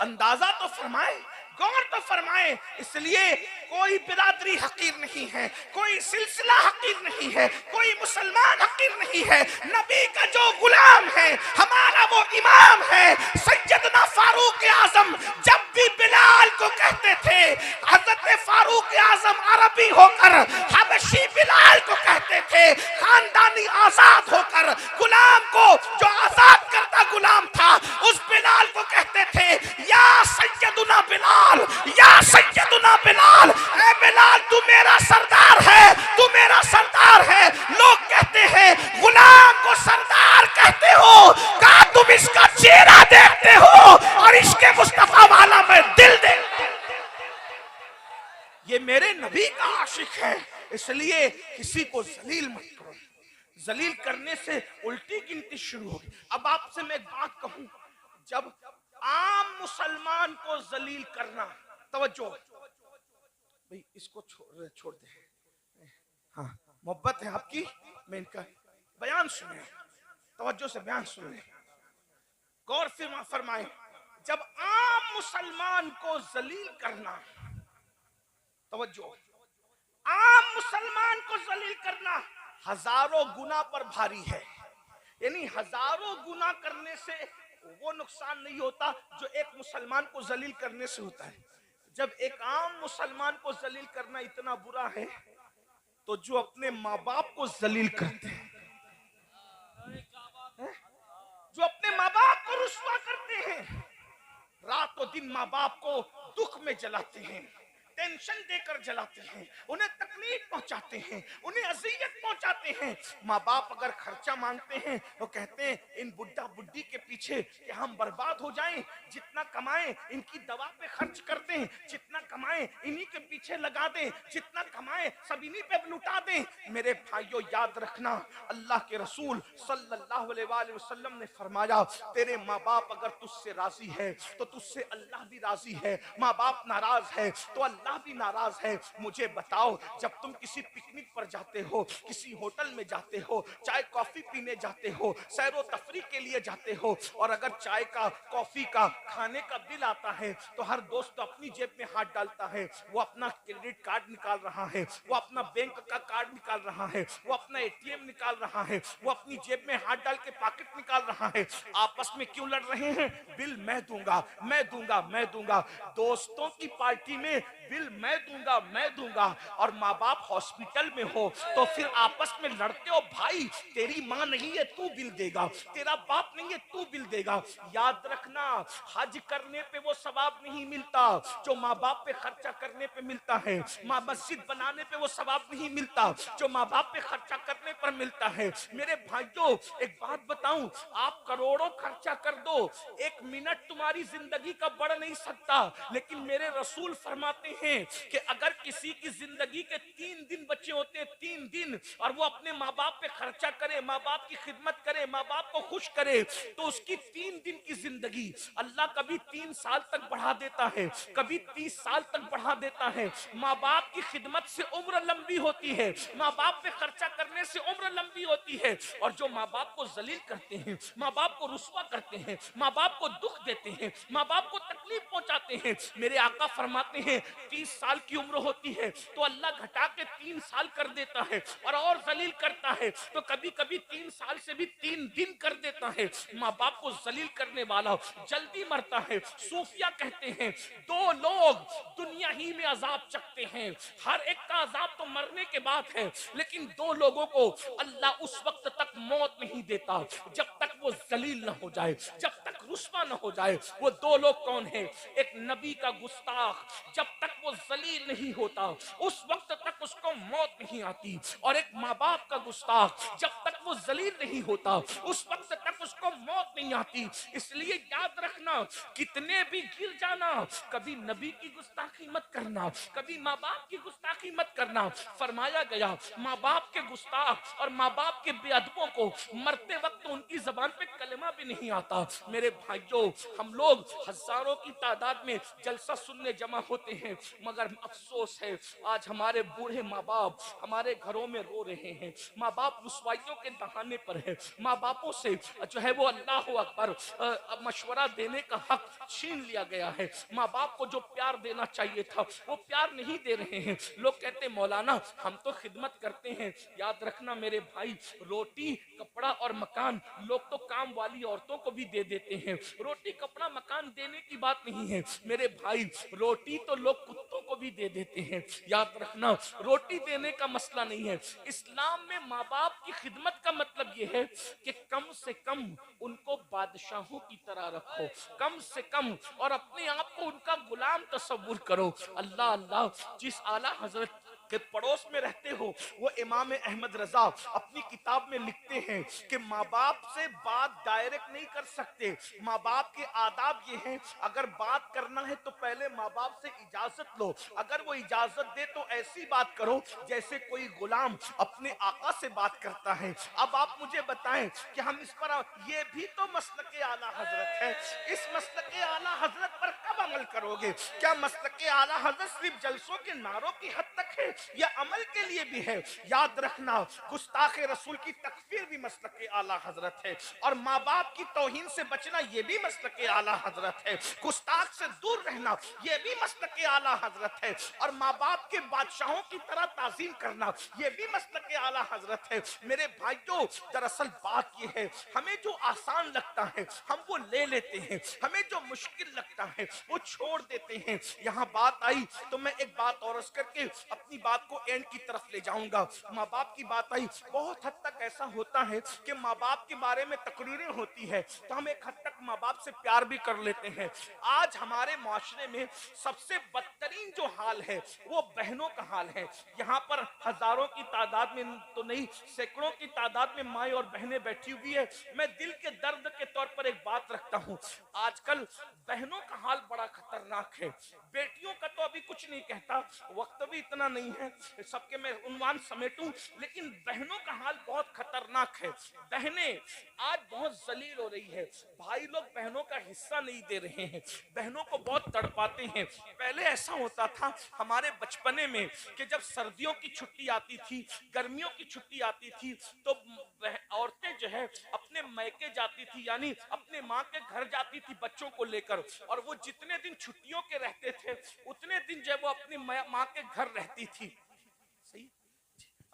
A: अंदाजा तो फरमाए, गौर तो फरमाए। इसलिए कोई बिरादरी हकीर नहीं है, कोई सिलसिला हकीर नहीं है, कोई मुसलमान हकीर नहीं है। नबी का जो गुलाम है हमारा वो इमाम है सैयदना फारूक आजम। जब भी बिलाल को कहते थे, हजरत फारूक आजम अरबी होकर हबशी बिलाल को कहते थे, खानदानी आजाद होकर गुलाम को जो आजाद करता गुलाम था उस बिलाल को कहते थे या सैयदना बिलाल, या सैयदना बिलाल। ए बिलाल, तू मेरा सरदार है, तू मेरा सरदार है। लोग कहते हैं गुलाम को सरदार कहते हो, कहा तुम इसका चेहरा देखते हो और इसके मुस्तफा वाला मैं दिल देखता हूं। ये मेरे नबी का आशिक है, इसलिए किसी को जलील मत करो। जलील करने से उल्टी गिनती शुरू होगी। अब आपसे मैं एक बात कहूं, जब आम मुसलमान को जलील करना, तवज्जो भाई, इसको छोड़ दे, हाँ मोहब्बत है आपकी, मैं इनका बयान सुने, तवज्जो से बयान सुने, गौर फरमाए। जब आम मुसलमान को जलील करना, तवज्जो, आम मुसलमान को जलील करना हजारों गुना पर भारी है। यानी हजारों गुना करने से वो नुकसान नहीं होता जो एक मुसलमान को जलील करने से होता है। जब एक आम मुसलमान को जलील करना इतना बुरा है तो जो अपने माँ बाप को जलील करते हैं, जो अपने माँ बाप को रुस्वा करते हैं, रातों दिन माँ बाप को दुख में जलाते हैं, टेंशन देकर जलाते हैं, उन्हें तकलीफ पहुंचाते हैं, उन्हें अजियत पहुंचाते हैं। माँ बाप अगर खर्चा मांगते हैं तो कहते हैं इन बुढ़ा बुढ़ी के पीछे कि हम बर्बाद हो जाएं, जितना कमाएं इनकी दवा पे खर्च कर दें, जितना कमाएं इन्हीं के पीछे लगा दें, जितना कमाएं सब इन्हीं पे लुटा दें। मेरे भाइयों, याद रखना, अल्लाह के रसूल सल्लल्लाहु अलैहि वसल्लम ने फरमाया, तेरे माँ बाप अगर तुझसे राजी है तो तुझसे अल्लाह भी राजी है, माँ बाप नाराज है तो अल्लाह भी नाराज है। मुझे बताओ, जब तुम किसी पिकनिक पर जाते हो, किसी होटल में जाते हो, चाय कॉफी पीने जाते हो, सैरो तफरी के लिए जाते हो, और अगर चाय का, कॉफी का, खाने का बिल आता है तो हर दोस्त तो अपनी जेब में हाथ डालता है, वो अपना क्रेडिट कार्ड निकाल रहा है, वो अपना बैंक का कार्ड निकाल रहा है, वो अपना एटीएम निकाल रहा है, वो अपनी जेब में हाथ डाल के पॉकेट निकाल रहा है। आपस में क्यों लड़ रहे हैं? बिल मैं दूंगा, मैं दूंगा, मैं दूंगा। दोस्तों की पार्टी में बिल मैं दूंगा, और माँ बाप हॉस्पिटल में हो तो फिर आपस में लड़ते हो, भाई तेरी माँ नहीं है तू बिल देगा, तेरा बाप नहीं है तू बिल देगा। याद रखना, हज करने पे वो सवाब नहीं मिलता जो माँ बाप पे खर्चा करने पे मिलता है, माँ मस्जिद बनाने पे वो सवाब नहीं मिलता जो माँ बाप पे खर्चा करने पर मिलता है। मेरे भाइयों एक बात बताऊं, आप करोड़ों खर्चा कर दो, एक मिनट तुम्हारी जिंदगी का बढ़ नहीं सकता, लेकिन मेरे रसूल फरमाते हैं कि अगर किसी की जिंदगी के 3 दिन बचे होते, 3 दिन, और वो अपने माँ बाप पे खर्चा करे, माँ बाप की खिदमत करे, माँ बाप को खुश करे, तो उसकी 3 दिन की जिंदगी अल्लाह कभी 3 साल तक बढ़ा देता है, कभी 30 साल तक बढ़ा देता है। माँ बाप की खिदमत से उम्र लंबी होती है, माँ बाप पे खर्चा करने से उम्र लंबी होती है। और जो माँ बाप को जलील करते हैं, माँ बाप को रुस्वा करते हैं, माँ बाप को दुख देते हैं, माँ बाप को तकलीफ पहुंचाते हैं, मेरे आका फरमाते हैं 30 साल की उम्र होती है तो अल्लाह घटा के 3 साल कर देता है, और जलील करता है तो कभी कभी 3 साल से भी 3 दिन कर देता है। माँ बाप को जलील करने वाला जल्दी मरता है। सूफिया कहते हैं 2 लोग दुनिया ही में अजाब चखते हैं, हर एक का अजाब तो मरने के बाद है, लेकिन 2 लोगों को अल्लाह उस वक्त तक मौत नहीं देता जब तक वो जलील न हो जाए, जब तक रुस्वा न हो जाए। वो 2 लोग कौन है? एक नबी का गुस्ताख जब तक वो जलील नहीं होता उस वक्त तक उसको मौत नहीं आती, और एक माँ बाप का गुस्ताख जब तक वो जलील नहीं होता उस वक्त तक उसको मौत नहीं आती। इसलिए याद रखना, कितने भी गिर जाना, कभी नबी की गुस्ताखी मत करना, कभी माँ बाप की गुस्ताखी मत करना। फरमाया गया माँ बाप के गुस्ताख और माँ बाप के बेअदबों को मरते वक्त उनकी जबान पे कलमा भी नहीं आता। मेरे भाइयों, हम लोग हजारों की तादाद में जलसा सुनने जमा होते हैं, मगर अफसोस है आज हमारे बूढ़े माँ बाप हमारे घरों में रो रहे हैं, माँ बाप रुसवाइयों के दहाने पर है, माँ बापों से जो है वो अल्लाह अकबर मशवरा देने का हक छीन लिया गया है। माँ बाप को जो प्यार देना चाहिए था वो प्यार नहीं दे रहे हैं। लोग कहते मौलाना हम तो खिदमत करते हैं। याद रखना मेरे भाई, रोटी कपड़ा और मकान लोग तो काम वाली औरतों को भी दे देते हैं, रोटी कपड़ा मकान देने की बात नहीं है मेरे भाई, रोटी तो लोग कुत्तों को भी दे देते हैं। याद रखना, रोटी देने का मसला नहीं है। इस्लाम में माँ बाप की खिदमत का मतलब यह है कि कम से कम उनको बादशाहों की तरह रखो, कम से कम, और अपने आप को उनका गुलाम तस्वुर करो। अल्लाह अल्लाह, जिस आला हजरत के पड़ोस में रहते हो वो इमाम अहमद रजा अपनी किताब में लिखते हैं कि माँ बाप से बात डायरेक्ट नहीं कर सकते, माँ बाप के आदाब ये हैं, अगर बात करना है तो पहले माँ बाप से इजाजत लो, अगर वो इजाजत दे तो ऐसी बात करो जैसे कोई गुलाम अपने आका से बात करता है। अब आप मुझे बताएं कि हम इस पर, ये भी तो मसलक आला हजरत है, इस मसलक आला हजरत पर कब अमल करोगे? क्या मसलक आला हजरत सिर्फ जलसों के नारों की हद तक है या अमल के लिए भी है? याद रखना, गुस्ताख रसूल की तकफीर भी मसलक आला हजरत है, और माँ बाप की तौहीन से बचना ये भी मसलक आला हजरत है, गुस्ताख से दूर रहना ये भी मसलक आला हजरत है, और माँ बाप के बादशाहों की तरह ताजीम करना ये भी मसलक आला हजरत है। मेरे भाइयों, दरअसल बात ये है, हमें जो आसान लगता है हम वो ले लेते हैं, हमें जो मुश्किल लगता है वो छोड़ देते हैं। यहाँ बात आई तो मैं एक बात और करके अपनी बात को एंड की तरफ ले जाऊंगा। माँ बाप की बात आई, बहुत हद तक ऐसा होता है कि माँ बाप के बारे में तकरीरें होती है तो हम एक हद तक माँ बाप से प्यार भी कर लेते हैं। आज हमारे माशरे में सबसे बदतरीन जो हाल है वो बहनों का हाल है। यहाँ पर हजारों की तादाद में तो नहीं, सैकड़ों की तादाद में माएं और बहनें बैठी हुई है। मैं दिल के दर्द के तौर पर एक बात रखता हूँ, आजकल बहनों का हाल बड़ा खतरनाक है। बेटियों का तो अभी कुछ नहीं कहता, वक्त भी इतना नहीं है सबके मैं उन्वान समेटूं, लेकिन बहनों का हाल बहुत खतरनाक है। बहनें आज बहुत जलील हो रही है, भाई लोग बहनों का हिस्सा नहीं दे रहे हैं, बहनों को बहुत तड़पाते हैं। पहले ऐसा होता था हमारे बचपने में कि जब सर्दियों की छुट्टी आती थी, गर्मियों की छुट्टी आती थी, तो औरतें जो है अपने मैके जाती थी, यानी अपने माँ के घर जाती थी बच्चों को लेकर, और वो जितने दिन छुट्टियों के रहते थे उतने दिन जब वो अपनी माँ के घर रहती थी, सही,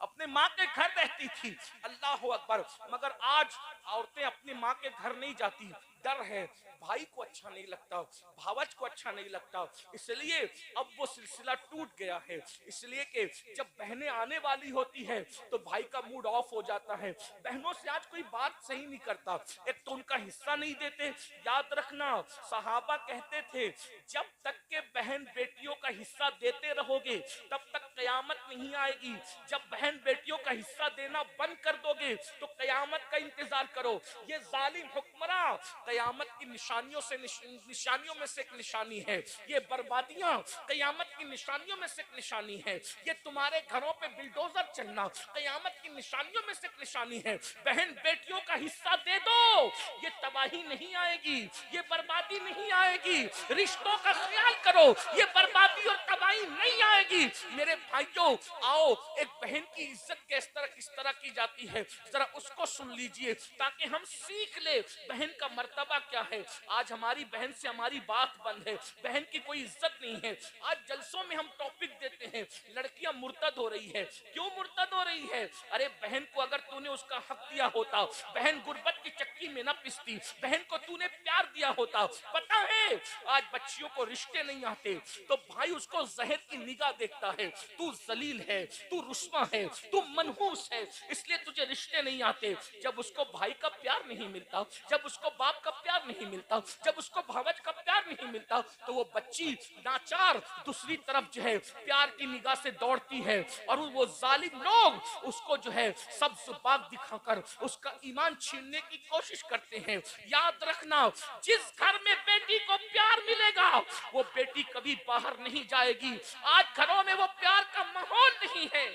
A: अपने माँ के घर रहती थी। अल्लाह अकबर। मगर आज औरतें अपनी माँ के घर नहीं जाती, डर है, भाई को अच्छा नहीं लगता, भावज को अच्छा नहीं लगता, इसलिए अब वो सिलसिला टूट गया है। इसलिए कि जब बहनें आने वाली होती है तो भाई का मूड ऑफ हो जाता है, बहनों से आज कोई बात सही नहीं करता, एक तो उनका हिस्सा नहीं देते। याद रखना, सहाबा कहते थे जब तक के बहन बेटियों का हिस्सा देते रहोगे तब तक कयामत नहीं आएगी, जब बहन बेटियों का हिस्सा देना बंद कर दोगे तो कयामत का इंतजार करो। ये जालिम हुक्मरान कयामत की निशानियों में से एक निशानी है, ये बर्बादियां कयामत की निशानियों में से एक निशानी है, ये तुम्हारे घरों पे बिल्डोजर चलना कयामत की निशानियों में से एक निशानी है। बहन बेटियों का हिस्सा दे दो, ये तबाही नहीं आएगी, ये बर्बादी नहीं आएगी। रिश्तों का ख्याल करो, ये बर्बादी और तबाही नहीं आएगी। मेरे भाइयों, आओ एक बहन की इज्जत किस तरह की जाती है जरा उसको सुन लीजिए ताकि हम सीख ले बहन का मर्तबा क्या है। आज हमारी बहन से हमारी बात बंद है, बहन की कोई इज्जत नहीं है। आज जलसों में हम टॉपिक देते हैं लड़कियां मुर्तद हो रही है, क्यों मुर्तद हो रही है? अरे बहन को अगर तूने उसका हक दिया होता, बहन गुर्बत की चक्की में ना पिसती, बहन को तूने प्यार दिया होता। पता है आज बच्चियों को रिश्ते नहीं आते तो भाई उसको जहर की निगाह देखता है, तू जलील है, तू रुस्वा है, तू मनहूस है, इसलिए तुझे रिश्ते नहीं आते। जब उसको भाई का प्यार नहीं मिलता, जब उसको बाप का प्यार नहीं मिलता, जब उसको भावज का प्यार नहीं मिलता तो वो बच्ची नाचार दूसरी तरफ जो है प्यार की निगाह से दौड़ती है और वो जालिम लोग उसको जो है सब्ज बाग दिखाकर उसका ईमान छीनने की कोशिश करते हैं। याद रखना, जिस घर में बेटी को प्यार मिलेगा वो बेटी कभी बाहर नहीं जाएगी। आज घरों में वो प्यार का माहौल नहीं है।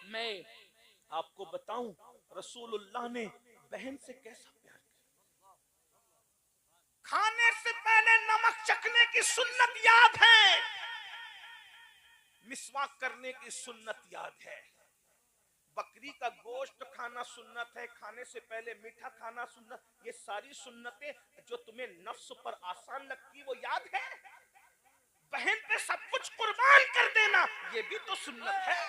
A: मैं आपको बताऊं रसूलुल्लाह ने बहन से कैसा प्यार किया। खाने से पहले नमक चखने की सुन्नत याद है, मिसवाक करने की सुन्नत याद है, बकरी का गोश्त खाना सुन्नत है, खाने से पहले मीठा खाना सुन्नत। ये सारी सुन्नतें जो तुम्हें नफ्स पर आसान लगती वो याद है। बहन पे सब कुछ कुर्बान कर देना ये भी तो सुन्नत है।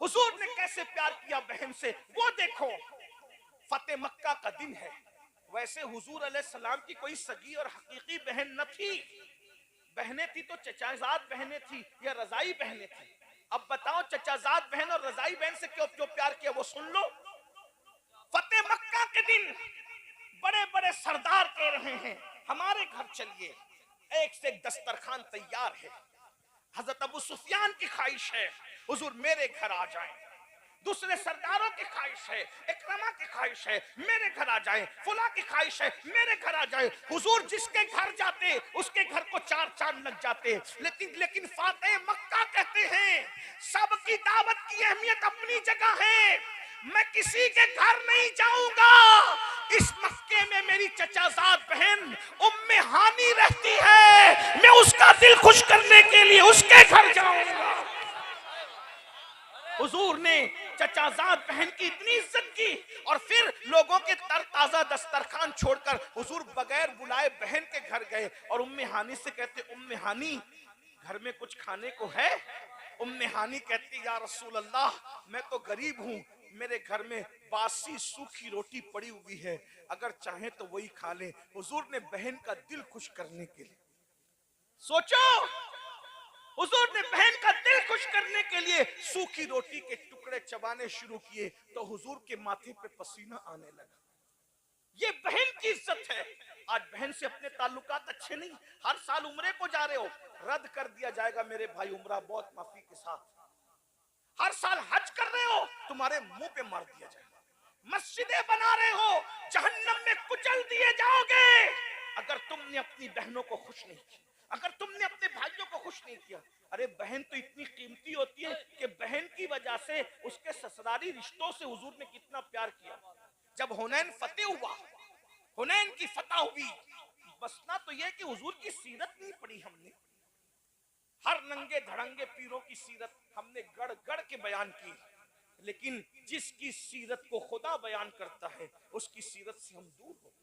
A: हुजूर ने कैसे प्यार किया बहन से वो देखो। फतेह मक्का का दिन है, वैसे हुजूर अलैहिस्सलाम की कोई सगी और हकीकी बहन न थी, बहनें थी तो चचाजाद बहनें थी या रजाई बहनें थी। अब बताओ चचाजाद बहन और रजाई बहन से क्यों क्यों प्यार किया वो सुन लो। फतेह मक्का के दिन बड़े बड़े सरदार कह रहे हैं हमारे घर चलिए, एक से एक दस्तरखान तैयार है। हजरत अबू सुफियान की ख्वाहिश है हुजूर मेरे घर आ जाएं, दूसरे सरदारों की ख्वाहिश है, इकरमा की ख्वाहिश है मेरे घर आ जाएं, फुला की ख्वाहिश है मेरे घर आ जाएं। हुजूर जिसके घर जाते उसके घर को 4 चांद लग जाते। लेकिन फातेह मक्का कहते हैं सबकी दावत की अहमियत अपनी जगह है, मैं किसी के घर नहीं जाऊंगा। इस मक्के में मेरी चचाजाद बहन उम्मे हानी रहती है, मैं उसका दिल खुश करने के लिए उसके घर जाऊंगा। हुजूर ने चचाजाद बहन की इतनी इज्जत की और फिर लोगों के तरताजा दस्तरखान छोड़कर हुजूर बगैर बुलाए बहन के घर गए और उम्मे हानी से कहते उम्मे हानी घर में कुछ खाने को है? उम्मे हानी कहती या रसूल अल्लाह मैं तो गरीब हूँ, मेरे घर में बासी सूखी रोटी पड़ी हुई है, अगर चाहे तो वही खा लें। हुजूर ने बहन का दिल खुश करने के लिए, सोचो हुजूर ने बहन का दिल खुश करने के लिए सूखी रोटी के टुकड़े चबाने शुरू किए तो हुजूर के माथे पे पसीना आने लगा। ये बहन की इज्जत है। आज बहन से अपने ताल्लुकात अच्छे नहीं, हर साल उम्रे को जा रहे हो, रद्द कर दिया जाएगा मेरे भाई उम्रा बहुत माफी के साथ। हर साल हज कर रहे हो, तुम्हारे मुंह पे मार दिया जाएगा। मस्जिदें बना रहे हो, जहन्नम में कुचल दिए जाओगे अगर तुमने अपनी बहनों को खुश नहीं किया, अगर तुमने अपने भाइयों को खुश नहीं किया। अरे बहन तो इतनी कीमती होती है कि बहन की वजह से उसके ससुराली रिश्तों से हुजूर ने कितना प्यार किया। जब हुनैन फतेह हुआ, हुनैन की फतह हुई, बसना तो यह कि हुजूर की सीरत नहीं पढ़ी हमने, हर नंगे धड़ंगे पीरों की सीरत हमने गढ़ गढ़ के बयान की, लेकिन जिसकी सीरत को खुदा बयान करता है उसकी सीरत से हम दूर हो।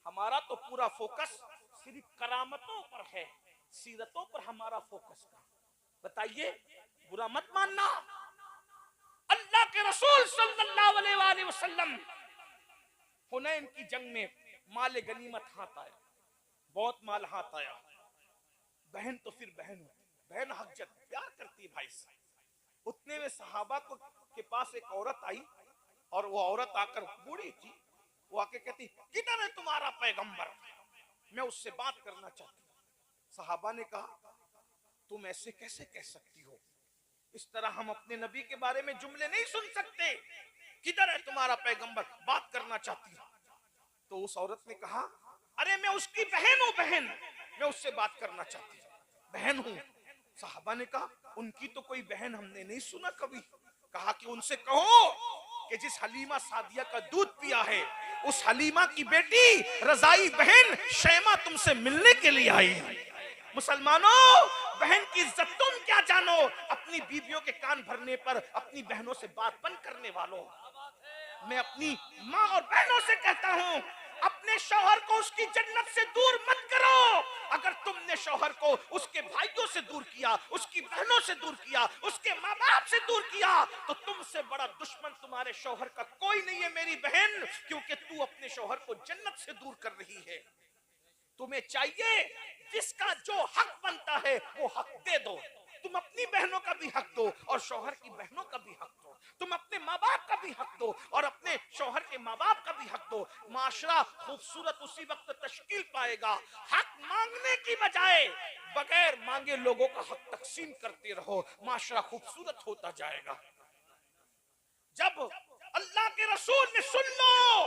A: हमारा तो पूरा फोकस सिर्फ करामतों पर है, सीरतों पर हमारा फोकस का। बताइए, बुरा मत मानना, अल्लाह के रसूल सल्लल्लाहु अलैहि वसल्लम हुनैन की जंग में माल गनीमत हाथ आया, बहुत माल हाथ आया। बहन तो फिर बहन होती, बहन हक़ प्यार करती भाई से। उतने में सहाबा को के पास एक औरत आई, और वो औरत आकर, बूढ़ी थी, वो आके कहती, किधर है तुम्हारा पैगंबर, मैं उससे बात करना चाहती हूँ। सहाबा ने कहा, तुम ऐसे कैसे कह सकती हो, इस तरह हम अपने नबी के बारे में जुमले नहीं सुन सकते। किधर है तुम्हारा पैगंबर, बात करना चाहती हूँ। तो उस औरत ने कहा, अरे मैं उसकी बहन हूं, बहन, मैं उससे बात करना चाहती हूँ, बहन हूं। साहबा ने कहा, उनकी तो कोई बहन हमने नहीं सुना कभी। कहा कि उनसे कहो कि जिस हलीमा सादिया का दूध पिया है, उस हलीमा की बेटी रजाई बहन शैमा तुमसे मिलने के लिए आई है। मुसलमानों, बहन की इज्जत तुम क्या जानो, अपनी बीवियों के कान भरने पर अपनी बहनों से बात बंद करने वालों। मैं अपनी माँ और बहनों से कहता हूँ, अपने शौहर को उसकी जन्नत से दूर मत करो। अगर तुमने शौहर को उसके भाइयों से दूर किया, उसकी बहनों से दूर किया, उसके माँ बाप से दूर किया, तो तुमसे बड़ा दुश्मन तुम्हारे शौहर का कोई नहीं है मेरी बहन, क्योंकि तू अपने शौहर को जन्नत से दूर कर रही है। तुम्हें चाहिए जिसका जो हक बनता है वो हक दे दो। तुम अपनी बहनों का भी हक दो और शौहर की बहनों का भी हक दो। तुम अपने माँ बाप का भी हक दो और अपने शौहर के माँ बाप का भी हक दो। माशरा खूबसूरत उसी वक्त तश्कील पाएगा, हक मांगने की बजाय बगैर मांगे लोगों का हक तकसीम करते रहो, माशरा खूबसूरत होता जाएगा। जब अल्लाह के रसूल ने, सुन लो,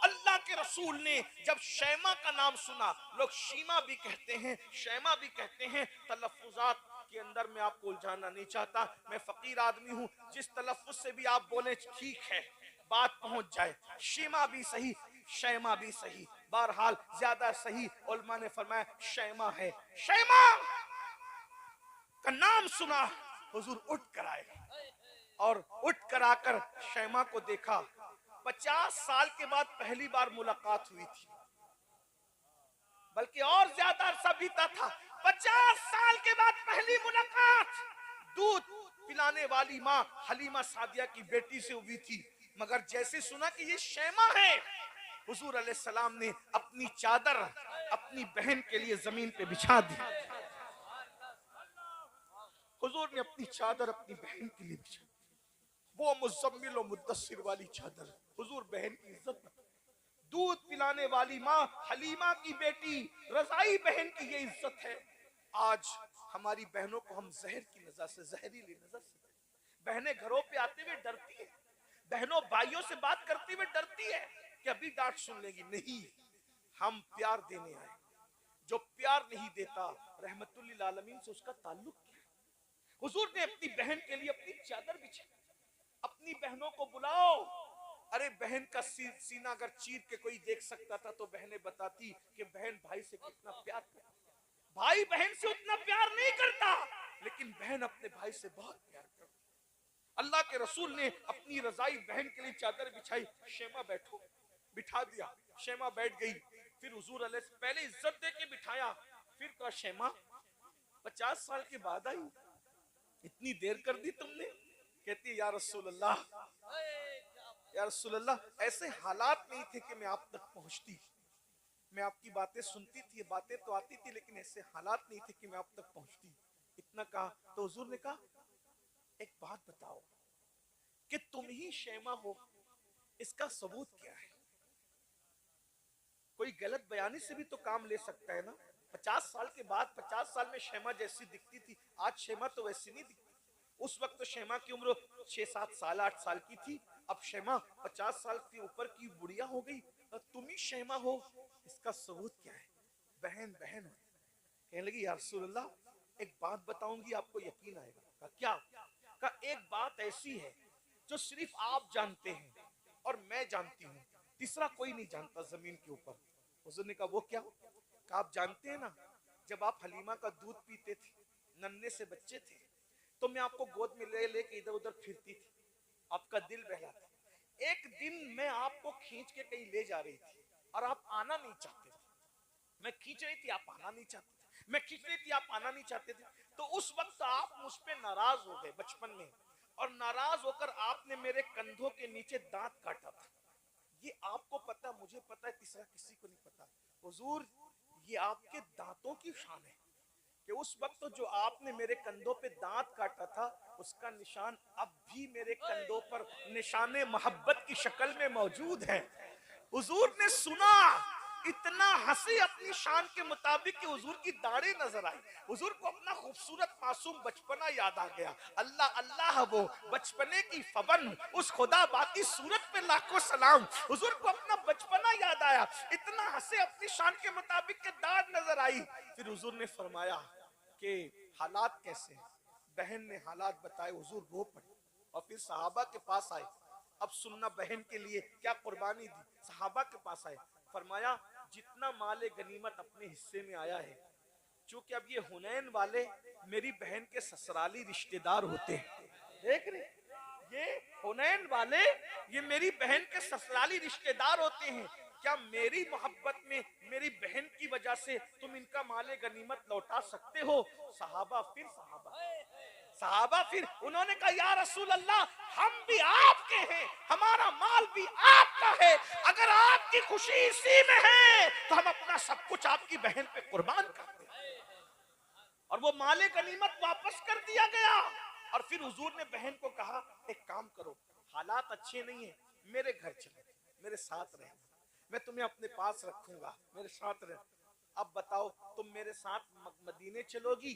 A: अल्लाह के रसूल ने जब शैमा का नाम सुना, लोग शीमा भी कहते हैं, शैमा भी कहते हैं, तलफ्फुज़ात के अंदर मैं आपको उलझाना नहीं चाहता, मैं फकीर आदमी हूं, जिस तलफ्फुज से भी आप बोले ठीक है, बात पहुंच जाए। शीमा भी सही, शैमा भी सही, बहरहाल ज्यादा सही उलमा ने फरमाया शैमा है। शैमा का नाम सुना, हुजूर उठ कर आए और उठ कर आकर शैमा को देखा। 50 साल के बाद पहली बार मुलाकात हुई थी, बल्कि और ज्यादा अरसा बीता था। 50 साल के बाद पहली मुलाकात दूध पिलाने वाली माँ हलीमा सादिया की बेटी से हुई थी। मगर जैसे सुना कि ये शैमा है, हुजूर अलैहिस्सलाम ने अपनी चादर अपनी बहन के लिए जमीन पे बिछा दी। हुजूर ने अपनी चादर अपनी बहन के लिए बिछा, वो मुज़म्मिल और मुद्दस्सिर वाली चादर। हुजूर बहन की इज्जत, दूध पिलाने वाली माँ हलीमा की बेटी रजाई बहन की ये इज्जत है। आज हमारी बहनों को हम जहर की नजर से, जहरीली नजर से, बहनें घरों पे आते हुए डरती है, बहनों भाइयों से बात करते हुए डरती है कि अभी डांट सुन लेगी। नहीं, हम प्यार देने आए, जो प्यार नहीं देता रहमतुल लिल आलमीन से उसका ताल्लुक क्या है। हुजूर ने अपनी बहन के लिए अपनी चादर बिछाई, अपनी बहनों को बुलाओ। अरे बहन का सीना अगर चीर के कोई देख सकता था तो बहनें बताती कि बहन भाई से कितना प्यार करती। भाई बहन से उतना प्यार नहीं करता, लेकिन बहन अपने भाई से बहुत प्यार करती। अल्लाह के रसूल ने अपनी रजाई बहन के लिए चादर बिछाई, शैमा बैठो, बिठा दिया, शैमा बैठ गई। फिर हुजूर अलैहि पहले इज्जत दे के बिठाया, फिर कहा शैमा 50 साल के बाद आई, इतनी देर कर दी तुमने। कहती या रसूल अल्लाह, या रसूल अल्लाह, ऐसे हालात नहीं थे कि मैं आप तक पहुंचती, मैं आपकी बातें सुनती थी, बातें तो आती थी, लेकिन ऐसे हालात नहीं थे कि मैं आप तक पहुंचती। इतना कहा तो हुजूर ने कहा एक बात बताओ कि तुम ही शैमा हो, इसका सबूत क्या है। कोई गलत बयानी से भी तो काम ले सकता है ना। 50 साल के बाद, 50 साल में शैमा जैसी दिखती थी, आज शैमा तो वैसी नहीं दिखती। उस वक्त तो शैमा की उम्र 6-7 साल 8 साल की थी, अब शैमा 50 साल के ऊपर की बुढ़िया हो गई। तुम ही शैमा हो, इसका सबूत क्या है। बहन बहन हो। कहने लगी या रसूल अल्लाह, एक बात बताऊंगी, आपको यकीन आएगा। कहा क्या। कहा एक बात ऐसी है जो सिर्फ आप जानते हैं और मैं जानती हूँ, तीसरा कोई नहीं जानता जमीन के ऊपर। हुजूर ने कहा वो क्या। कहा आप जानते हैं ना, जब आप हलीमा का दूध पीते थे, नन्हे से बच्चे थे, तो मैं आपको गोद में ले लेके इधर उधर फिरती थी, आपका दिल बहलाता। एक दिन मैं आपको खींच के कहीं ले जा रही थी और आप आना नहीं चाहते थे। मैं खींच रही थी, आप आना नहीं चाहते थे, मैं खींच रही थी, आप आना नहीं चाहते थे। तो उस वक्त आप मुझ पे नाराज हो गए बचपन में, और नाराज होकर आपने मेरे कंधों के नीचे दांत काटा था। ये आपको पता, मुझे पता है, तीसरा किसी को नहीं पता। हुजूर, ये आपके दांतों की शान है कि उस वक्त तो जो आपने मेरे कंधों पे दांत काटा था, उसका निशान अब भी मेरे कंधों पर निशाने मोहब्बत की शक्ल में मौजूद है। हुजूर ने सुना, इतना हंसी अपनी शान के मुताबिक कि हुजूर की दाढ़ी नजर आई। हुजूर को अपना खूबसूरत मासूम बचपना याद आ गया। अल्लाह अल्लाह, वो बचपने की फबन, उस खुदा बाकी सूरत पे लाखों सलाम। हुजूर को अपना बचपना याद आया, इतना हंसे अपनी शान के मुताबिक के दाढ़ नजर आई। फिर हुजूर ने फरमाया कि हालात कैसे हैं? बहन ने हालात बताए, हुजूर रो पड़े और फिर सहाबा के पास आए। अब सुनना, बहन के लिए क्या कुर्बानी दी। सहाबा के पास आए, फरमाया जितना माले गनीमत अपने हिस्से में आया है, चूंकि अब ये हुनैन वाले मेरी बहन के ससुराली रिश्तेदार होते हैं। देख रहे, ये हुनैन वाले ये मेरी बहन के ससुराली रिश्तेदार होते हैं। क्या मेरी मोहब्बत में मेरी बहन की वजह से तुम इनका माले गनीमत लौटा सकते हो? सहाबा फिर उन्होंने कहा, या रसूल अल्लाह, हम भी आपके हैं, हमारा माल भी आपका है, अगर आपकी खुशी इसी में है तो हम अपना सब कुछ आपकी बहन पे कुर्बान करते हैं। और वो माले गनीमत वापस कर दिया गया। और फिर हुजूर ने बहन को कहा, एक काम करो, हालात अच्छे नहीं है, मेरे घर चलो, मेरे साथ रहना, मैं तुम्हें अपने पास रखूंगा, मेरे साथ रह। अब बताओ, तुम मेरे साथ मदीने चलोगी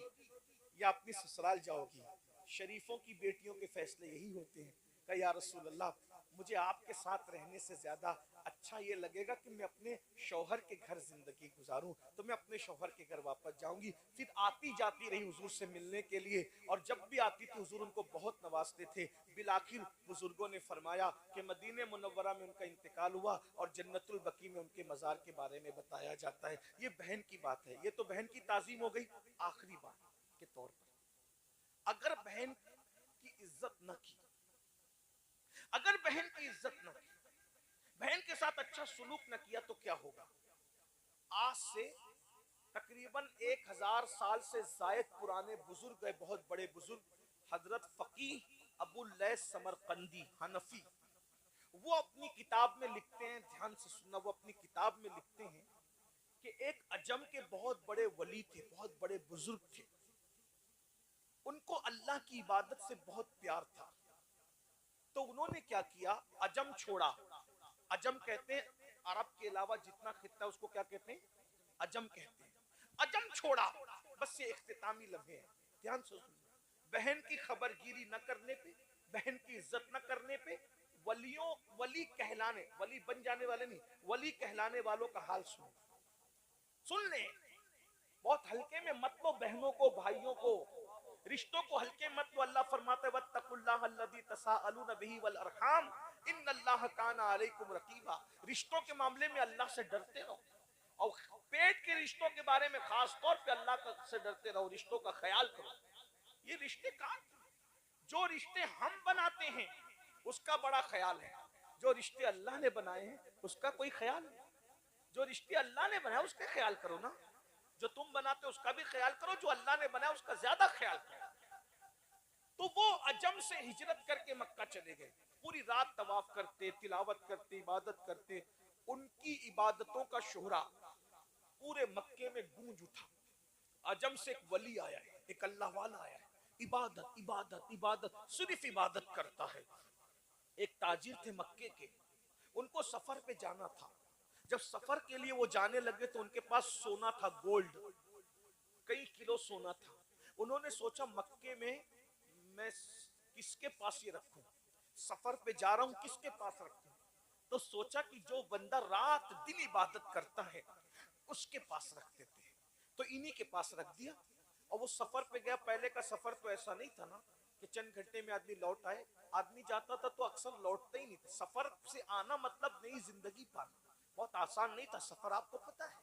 A: या अपनी ससुराल जाओगी? शरीफों की बेटियों के फैसले यही होते हैं। कहा, या रसूल अल्लाह, मुझे आपके साथ रहने से ज्यादा अच्छा ये लगेगा कि मैं अपने शौहर के घर जिंदगी गुजारूं। तो मैं अपने शौहर के घर वापस जाऊंगी। फिर आती जाती रही हुजूर से मिलने के लिए, और जब भी आती थी हुजूर उनको बहुत नवाजते थे। बिलाखिर बुजुर्गों ने फरमाया कि मदीने मुनव्वरा में उनका इंतकाल हुआ और जन्नतुल बकी में उनके मजार के बारे में बताया जाता है। ये बहन की बात है, ये तो बहन की ताजीम हो गई। आखिरी बात के तौर पर, अगर बहन की इज्जत न की, अगर बहन की इज्जत न की, बहन के साथ अच्छा सुलूक न किया, तो क्या होगा? आज से तकरीबन 1000 साल से जायद पुराने बुजुर्ग है, बहुत बड़े बुजुर्ग, हजरत फकीह अबू लैस समरकंदी हनफी, वो अपनी किताब में लिखते हैं, ध्यान से सुनना, वो अपनी किताब में लिखते हैं कि एक अजम के बहुत बड़े वली थे, बहुत बड़े बुजुर्ग थे, उनको अल्लाह की इबादत से बहुत प्यार था। तो उन्होंने क्या किया, अजम छोड़ा। अजम कहते हैं अरब के अलावा जितना खित्ता उसको क्या कहते हैं? अजम कहते हैं। अजम छोड़ा। बस ये इख्तितामी लम्हे हैं, ध्यान से सुनिए। बहन की खबरगिरी न करने पे, बहन की इज्जत न करने पे, वली कहलाने, वली बन जाने वाले नहीं, वली कहलाने वालों का हाल सुन ले। बहुत हल्के में मत लो बहनों को, भाइयों को, रिश्तों को हल्के मत लो। अल्लाह फरमाता है, वत्तकुल्लाह अल्लज़ी तसाअलून बिही वल अरहम इन्नल्लाह काना अलैकुम रकीबा। रिश्तों के मामले में अल्लाह से डरते रहो, और पेट के रिश्तों के बारे में खास तौर पे अल्लाह से डरते रहो, रिश्तों का ख्याल करो। ये रिश्ते कहाँ, जो रिश्ते हम बनाते हैं उसका बड़ा ख्याल है, जो रिश्ते अल्लाह ने बनाए हैं उसका कोई ख्याल नहीं। जो रिश्ते अल्लाह ने बनाए उसका ख्याल करो ना, जो तुम बनाते हो उसका भी ख्याल करो, जो अल्लाह ने बनाया उसका ज्यादा ख्याल करो। तो वो अजम से हिजरत करके मक्का चले गए, पूरी रात तवाफ करते, तिलावत करते, इबादत करते। उनकी इबादतों का शोहरा पूरे मक्के में गूंज उठा। अजम से एक वली आया है, एक अल्लाह वाला आया है, इबादत इबादत इबादत, सिर्फ इबादत करता है। एक ताजिर थे मक्के के, उनको सफर पे जाना था। जब सफर के लिए वो जाने लगे तो उनके पास सोना था, गोल्ड, कई किलो सोना था। उन्होंने सोचा मक्के में मैं किसके पास ये रखूं, सफर पे जा रहा हूं, किसके पास रखूं? तो सोचा कि जो बंदा रात दिन इबादत करता है उसके पास रख देते हैं। तो इन्हीं के पास रख दिया। और वो सफर पे गया। पहले का सफर तो ऐसा नहीं था ना कि चंद घंटे में आदमी लौट आए। आदमी जाता था तो अक्सर लौटता ही नहीं था। सफर से आना मतलब नई जिंदगी पाना, बहुत आसान नहीं था सफर, आपको पता है।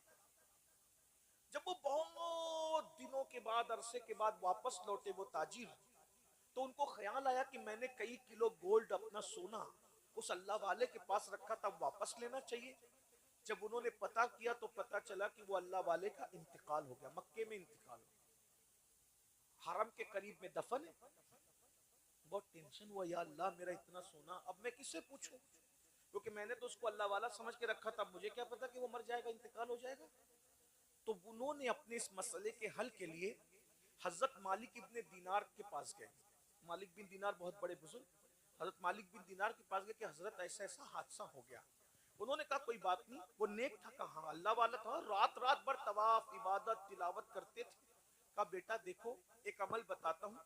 A: जब वो बहुत दिनों के बाद, अरसे के बाद वापस लौटे वो ताजिर, तो उनको ख्याल आया कि मैंने कई किलो गोल्ड, अपना सोना उस अल्लाह वाले के पास रखा था, वापस लेना चाहिए। जब उन्होंने पता किया तो पता चला कि वो अल्लाह वाले का इंतकाल हो गया, मक्के में इंतकाल हो गया, हरम के करीब में दफन है। बहुत टेंशन हुआ, या अल्लाह मेरा इतना सोना अब मैं किससे पूछूं, क्योंकि मैंने तो उसको अल्लाह वाला समझ के रखा था, मुझे क्या पता कि वो मर जाएगा, इंतकाल हो जाएगा। तो उन्होंने अपने इस मसले के हल के लिए हजरत मालिक इब्ने दीनार के पास गए। मालिक बिन दीनार बहुत बड़े बुजुर्ग, हजरत मालिक बिन दीनार के पास गए कि हजरत ऐसा ऐसा हादसा हो गया। उन्होंने कहा कोई बात नहीं, वो नेक था, कहा अल्लाह वाला था, रात रात भर तवाफ इबादत तिलावत करते थे। कहा बेटा देखो एक अमल बताता हूँ,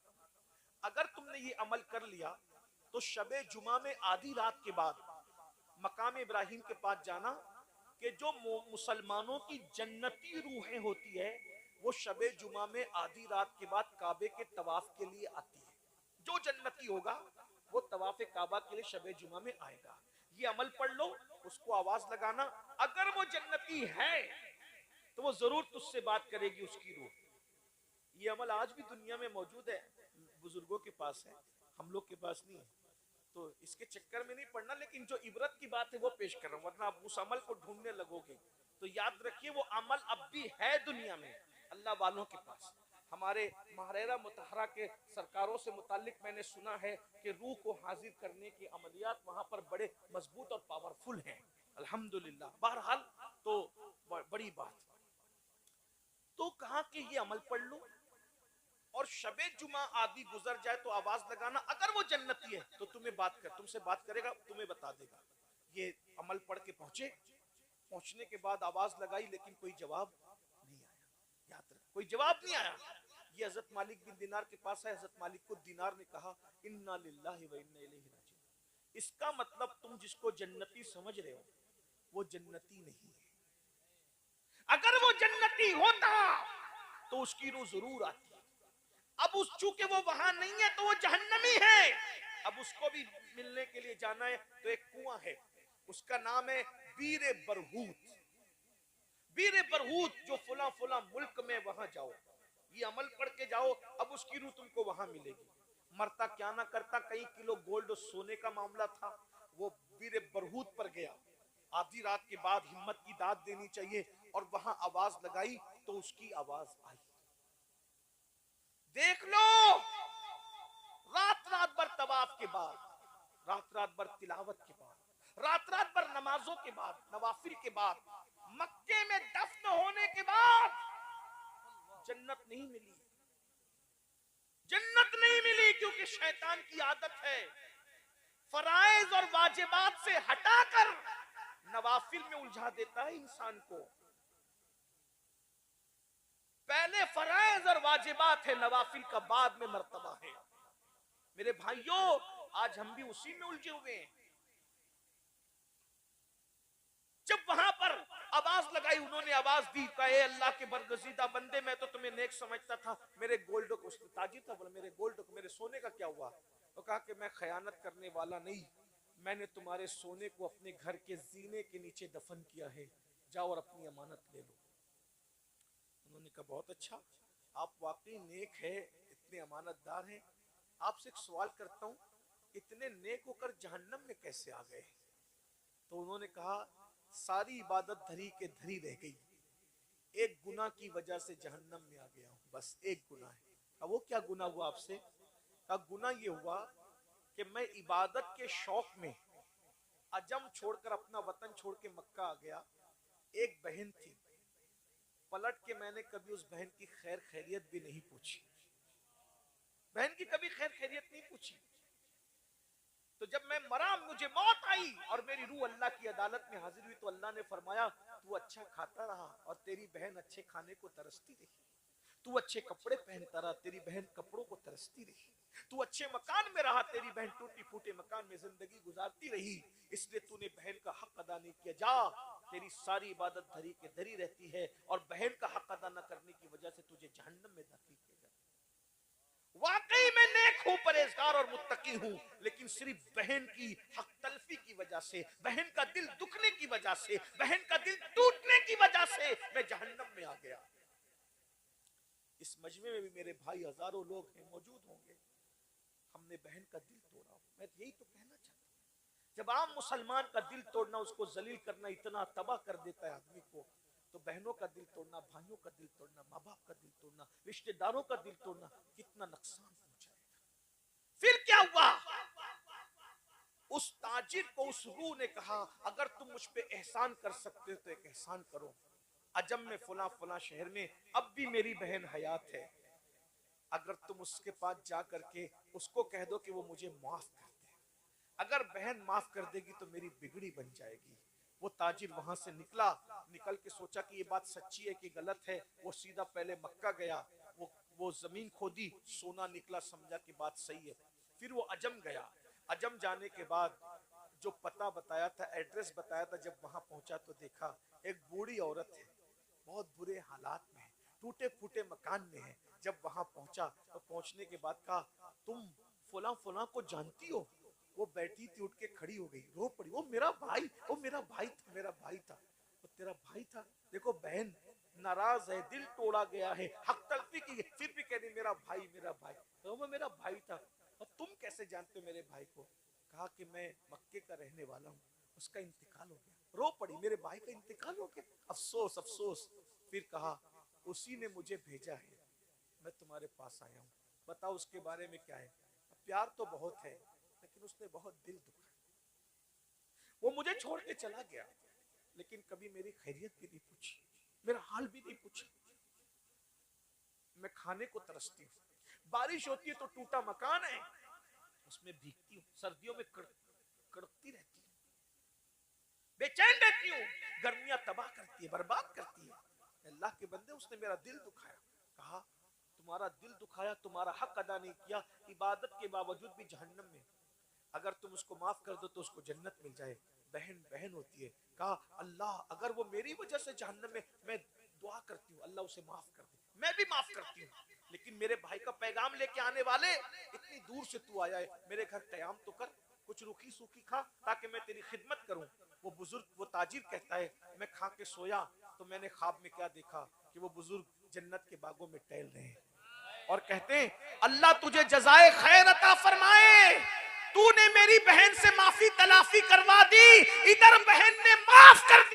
A: अगर तुमने ये अमल कर लिया तो शबे जुमा में आधी रात के बाद मकाम इब्राहिम के पास जाना कि जो मुसलमानों की जन्नती रूहें होती है वो शबे जुमा में आधी रात के बाद काबे के तवाफ के लिए आती है। जो जन्नती होगा वो तवाफ काबा के लिए शबे जुमा में आएगा। ये अमल पढ़ लो, उसको आवाज लगाना, अगर वो जन्नती है तो वो जरूर तुझसे बात करेगी उसकी रूह। ये अमल आज भी दुनिया में मौजूद है, बुजुर्गों के पास है, हम लोग के पास नहीं है, तो इसके चक्कर में नहीं पड़ना। लेकिन जो इबरत की बात है वो पेश कर रहा हूं, वरना आप उस अमल को ढूंढने लगोगे तो याद रखिए वो अमल अब भी है दुनिया में अल्लाह वालों के पास। हमारे महरेरा मुतहरा के सरकारों से मुतालिक मैंने सुना है कि रूह को हाजिर करने की अमलियात वहां पर बड़े मजबूत और पावरफुल हैं, अल्हम्दुलिल्लाह। बहरहाल तो बड़ी बात, तो कहा कि ये अमल पढ़ लो और शबे जुमा आदि गुजर जाए तो आवाज लगाना, अगर वो जन्नती है तो तुम्हें बात कर, तुमसे बात करेगा, तुम्हें बता देगा। ये अमल पढ़ के पहुंचे, पहुंचने के बाद आवाज लगाई लेकिन कोई जवाब नहीं आया। याद रख, कोई जवाब नहीं आया। ये हजरत मालिक बिन दिनार के पास है। हजरत मालिक को दिनार ने कहा इन्ना लिल्लाहि व इन्ना इलैहि राजिऊन। इसका मतलब तुम जिसको जन्नती समझ रहे हो वो जन्नती नहीं है। अगर वो जन्नती होता तो उसकी रूह जरूर आती। अब उस चूंकि वो वहां नहीं है तो वो जहन्नमी है। अब उसको भी मिलने के लिए जाना है तो एक कुआं है, उसका नाम है बीरे बरहूत। बीरे बरहूत जो फुला फुला मुल्क में, वहां जाओ, ये अमल पढ़ के जाओ, अब उसकी रूह तुमको वहां मिलेगी। मरता क्या ना करता, कई किलो गोल्ड और सोने का मामला था, वो बीरे बरहूत पर गया। आधी रात के बाद हिम्मत की दाद देनी चाहिए, और वहां आवाज लगाई तो उसकी आवाज आई। देख लो, रात रात भर तवाफ के बाद, रात रात भर तिलावत के बाद, रात रात भर नमाजों के बाद, नवाफिल के बाद, मक्के में दफन होने के बाद जन्नत नहीं मिली। जन्नत नहीं मिली क्योंकि शैतान की आदत है फराइज और वाजिबात से हटाकर नवाफिल में उलझा देता है इंसान को। पहले फराइज और वाजिबात है, नवाफिल का बाद में मर्तबा है। मेरे भाइयों, आज हम भी उसी में उलझे हुए हैं। जब वहां पर आवाज लगाई, उन्होंने आवाज दी, कहे अल्लाह के बरगजीदा बंदे, मैं तो तुम्हें नेक समझता था, मेरे गोल्ड को, ताजिर था, बोला मेरे गोल्ड को, मेरे सोने का क्या हुआ? तो कहा कि मैं खयानत करने वाला नहीं, मैंने तुम्हारे सोने को अपने घर के जीने के नीचे दफन किया है, जाओ और अपनी अमानत ले लो। उन्होंने कहा बहुत अच्छा, आप वाकई नेक है, इतने अमानतदार हैं। आपसे एक सवाल करता हूँ, इतने नेक होकर जहन्नम में कैसे आ गए? तो उन्होंने कहा सारी इबादत धरी के धरी रह गई, एक गुनाह की वजह से जहन्नम में आ गया हूं, बस एक गुनाह है। कहा वो क्या गुनाह हुआ आपसे? कहा गुनाह ये हुआ कि मैं इबादत के शौक में अजम छोड़कर, अपना वतन छोड़ के मक्का आ गया। एक बहन थी, पलट के मैंने कभी उस बहन की खैर खैरियत भी नहीं पूछी, बहन की कभी खैर खैरियत नहीं पूछी। तो जब मैं मरा, मुझे मौत आई और मेरी रूह अल्लाह की अदालत में हाजिर हुई, तो अल्लाह ने फरमाया तू अच्छा खाता रहा और तेरी बहन अच्छे खाने को तरसती रही, तू अच्छे कपड़े पहनता रहा, तेरी बहन कपड़ों को तरसती रही, तू अच्छे मकान में रहा, तेरी बहन टूटी फूटे मकान में जिंदगी गुजारती रही, इसलिए तूने बहन का हक अदा नहीं किया। जा, तेरी सारी इबादत धरी के धरी रहती है और बहन का हक अदा न करने की वजह से तुझे जहन्नम में दाखिल किया जाता। वाकई में नेक हूं, परहेजगार और मुत्तकी हूं, लेकिन सिर्फ बहन की हक तलफी की वजह से, बहन का दिल दुखने की वजह से, बहन का दिल टूटने की वजह से मैं जहन्नम में आ गया। इस मजमे में भी मेरे भाई हजारों लोग हैं, मौजूद होंगे, हमने बहन का दिल तोड़ा। मैं यही तो कहना चाहता हूं, जब आम मुसलमान का दिल तोड़ना, उसको जलील करना इतना तबाह कर देता है आदमी को, तो बहनों का दिल तोड़ना, भाइयों का दिल तोड़ना, माँ बाप का दिल तोड़ना, रिश्तेदारों का दिल तोड़ना कितना नुकसान पहुंचाएगा। फिर क्या हुआ? उस ताजिर को उस रूह ने कहा, अगर तुम मुझ पे एहसान कर सकते हो तो एक एहसान करो, अजम में फला फला शहर में अब भी मेरी बहन हयात है, अगर तुम उसके पास जा करके उसको कह दो कि वो मुझे माफ कर दे, अगर बहन माफ कर देगी तो मेरी बिगड़ी बन जाएगी। वो ताजिर वहां से निकला, निकल के सोचा कि ये बात सच्ची है कि गलत है। वो सीधा पहले मक्का गया, वो जमीन खोदी, सोना निकला, समझा कि बात सही है। फिर वो अजम गया, अजम जाने के बाद जो पता बताया था, एड्रेस बताया था, जब वहां पहुंचा तो देखा एक बूढ़ी औरत है, बहुत बुरे हालात में है, टूटे फूटे मकान में है। जब वहां पहुंचा तो पहुंचने के बाद कहा, तुम फला फला को जानती हो? वो बैठी थी, उठ के खड़ी हो गई, रो पड़ी, वो मेरा भाई, वो मेरा भाई था, मेरा भाई था। वो तेरा भाई था? देखो बहन नाराज है, दिल तोड़ा गया है, हक तलफी की, फिर भी कह रही मेरा भाई, मेरा भाई। तो वो मेरा भाई था। और तुम कैसे जानते हो मेरे भाई को? कहा कि मैं मक्के का रहने वाला हूँ, उसका इंतकाल हो गया। रो पड़ी, मेरे भाई का इंतकाल हो गया, अफसोस अफसोस। फिर कहा, उसी ने मुझे भेजा है, मैं तुम्हारे पास आया हूँ, बताओ उसके बारे में क्या है? प्यार तो बहुत है, लेकिन उसने बहुत दिल दुखाया। वो मुझे छोड़ के चला गया, लेकिन कभी मेरी खैरियत भी नहीं पूछी, मेरा हाल भी नहीं पूछा। मैं खाने को तरसती हूँ, बारिश होती है तो टूटा मकान है, उसमें भीगती हूँ, सर्दियों में कड़कती रहती हूँ, बेचैन रहती हूँ, गर्मियां तबाह करती है, बर्बाद करती है। अल्लाह के बंदे, उसने मेरा दिल दुखाया। कहा, तुम्हारा दिल दुखाया, तुम्हारा हक अदा नहीं किया, इबादत के बावजूद भी जहन्नम में, अगर तुम उसको माफ कर दो तो उसको जन्नत मिल जाए। बहन बहन होती है। कहा, अल्लाह अगर वो मेरी वजह से जहन्नम में, मैं दुआ करती हूँ अल्लाह उसे माफ कर दे। मैं भी माफ करती हूँ, लेकिन मेरे भाई का पैगाम लेके आने वाले, इतनी दूर से तू आया है, मेरे घर कयाम तो कर, कुछ रूखी सूखी खा ताकि मैं तेरी खिदमत करूं। वो बुजुर्ग, वो ताजिर कहता है, मैं खा के सोया तो मैंने ख्वाब में क्या देखा कि वो बुजुर्ग जन्नत के बागों में टहल रहे हैं और कहते हैं, अल्लाह तुझे जज़ाए खैर अता फरमाए, तूने मेरी बहन से माफी तलाफी करवा दी, इधर बहन ने माफ कर दी।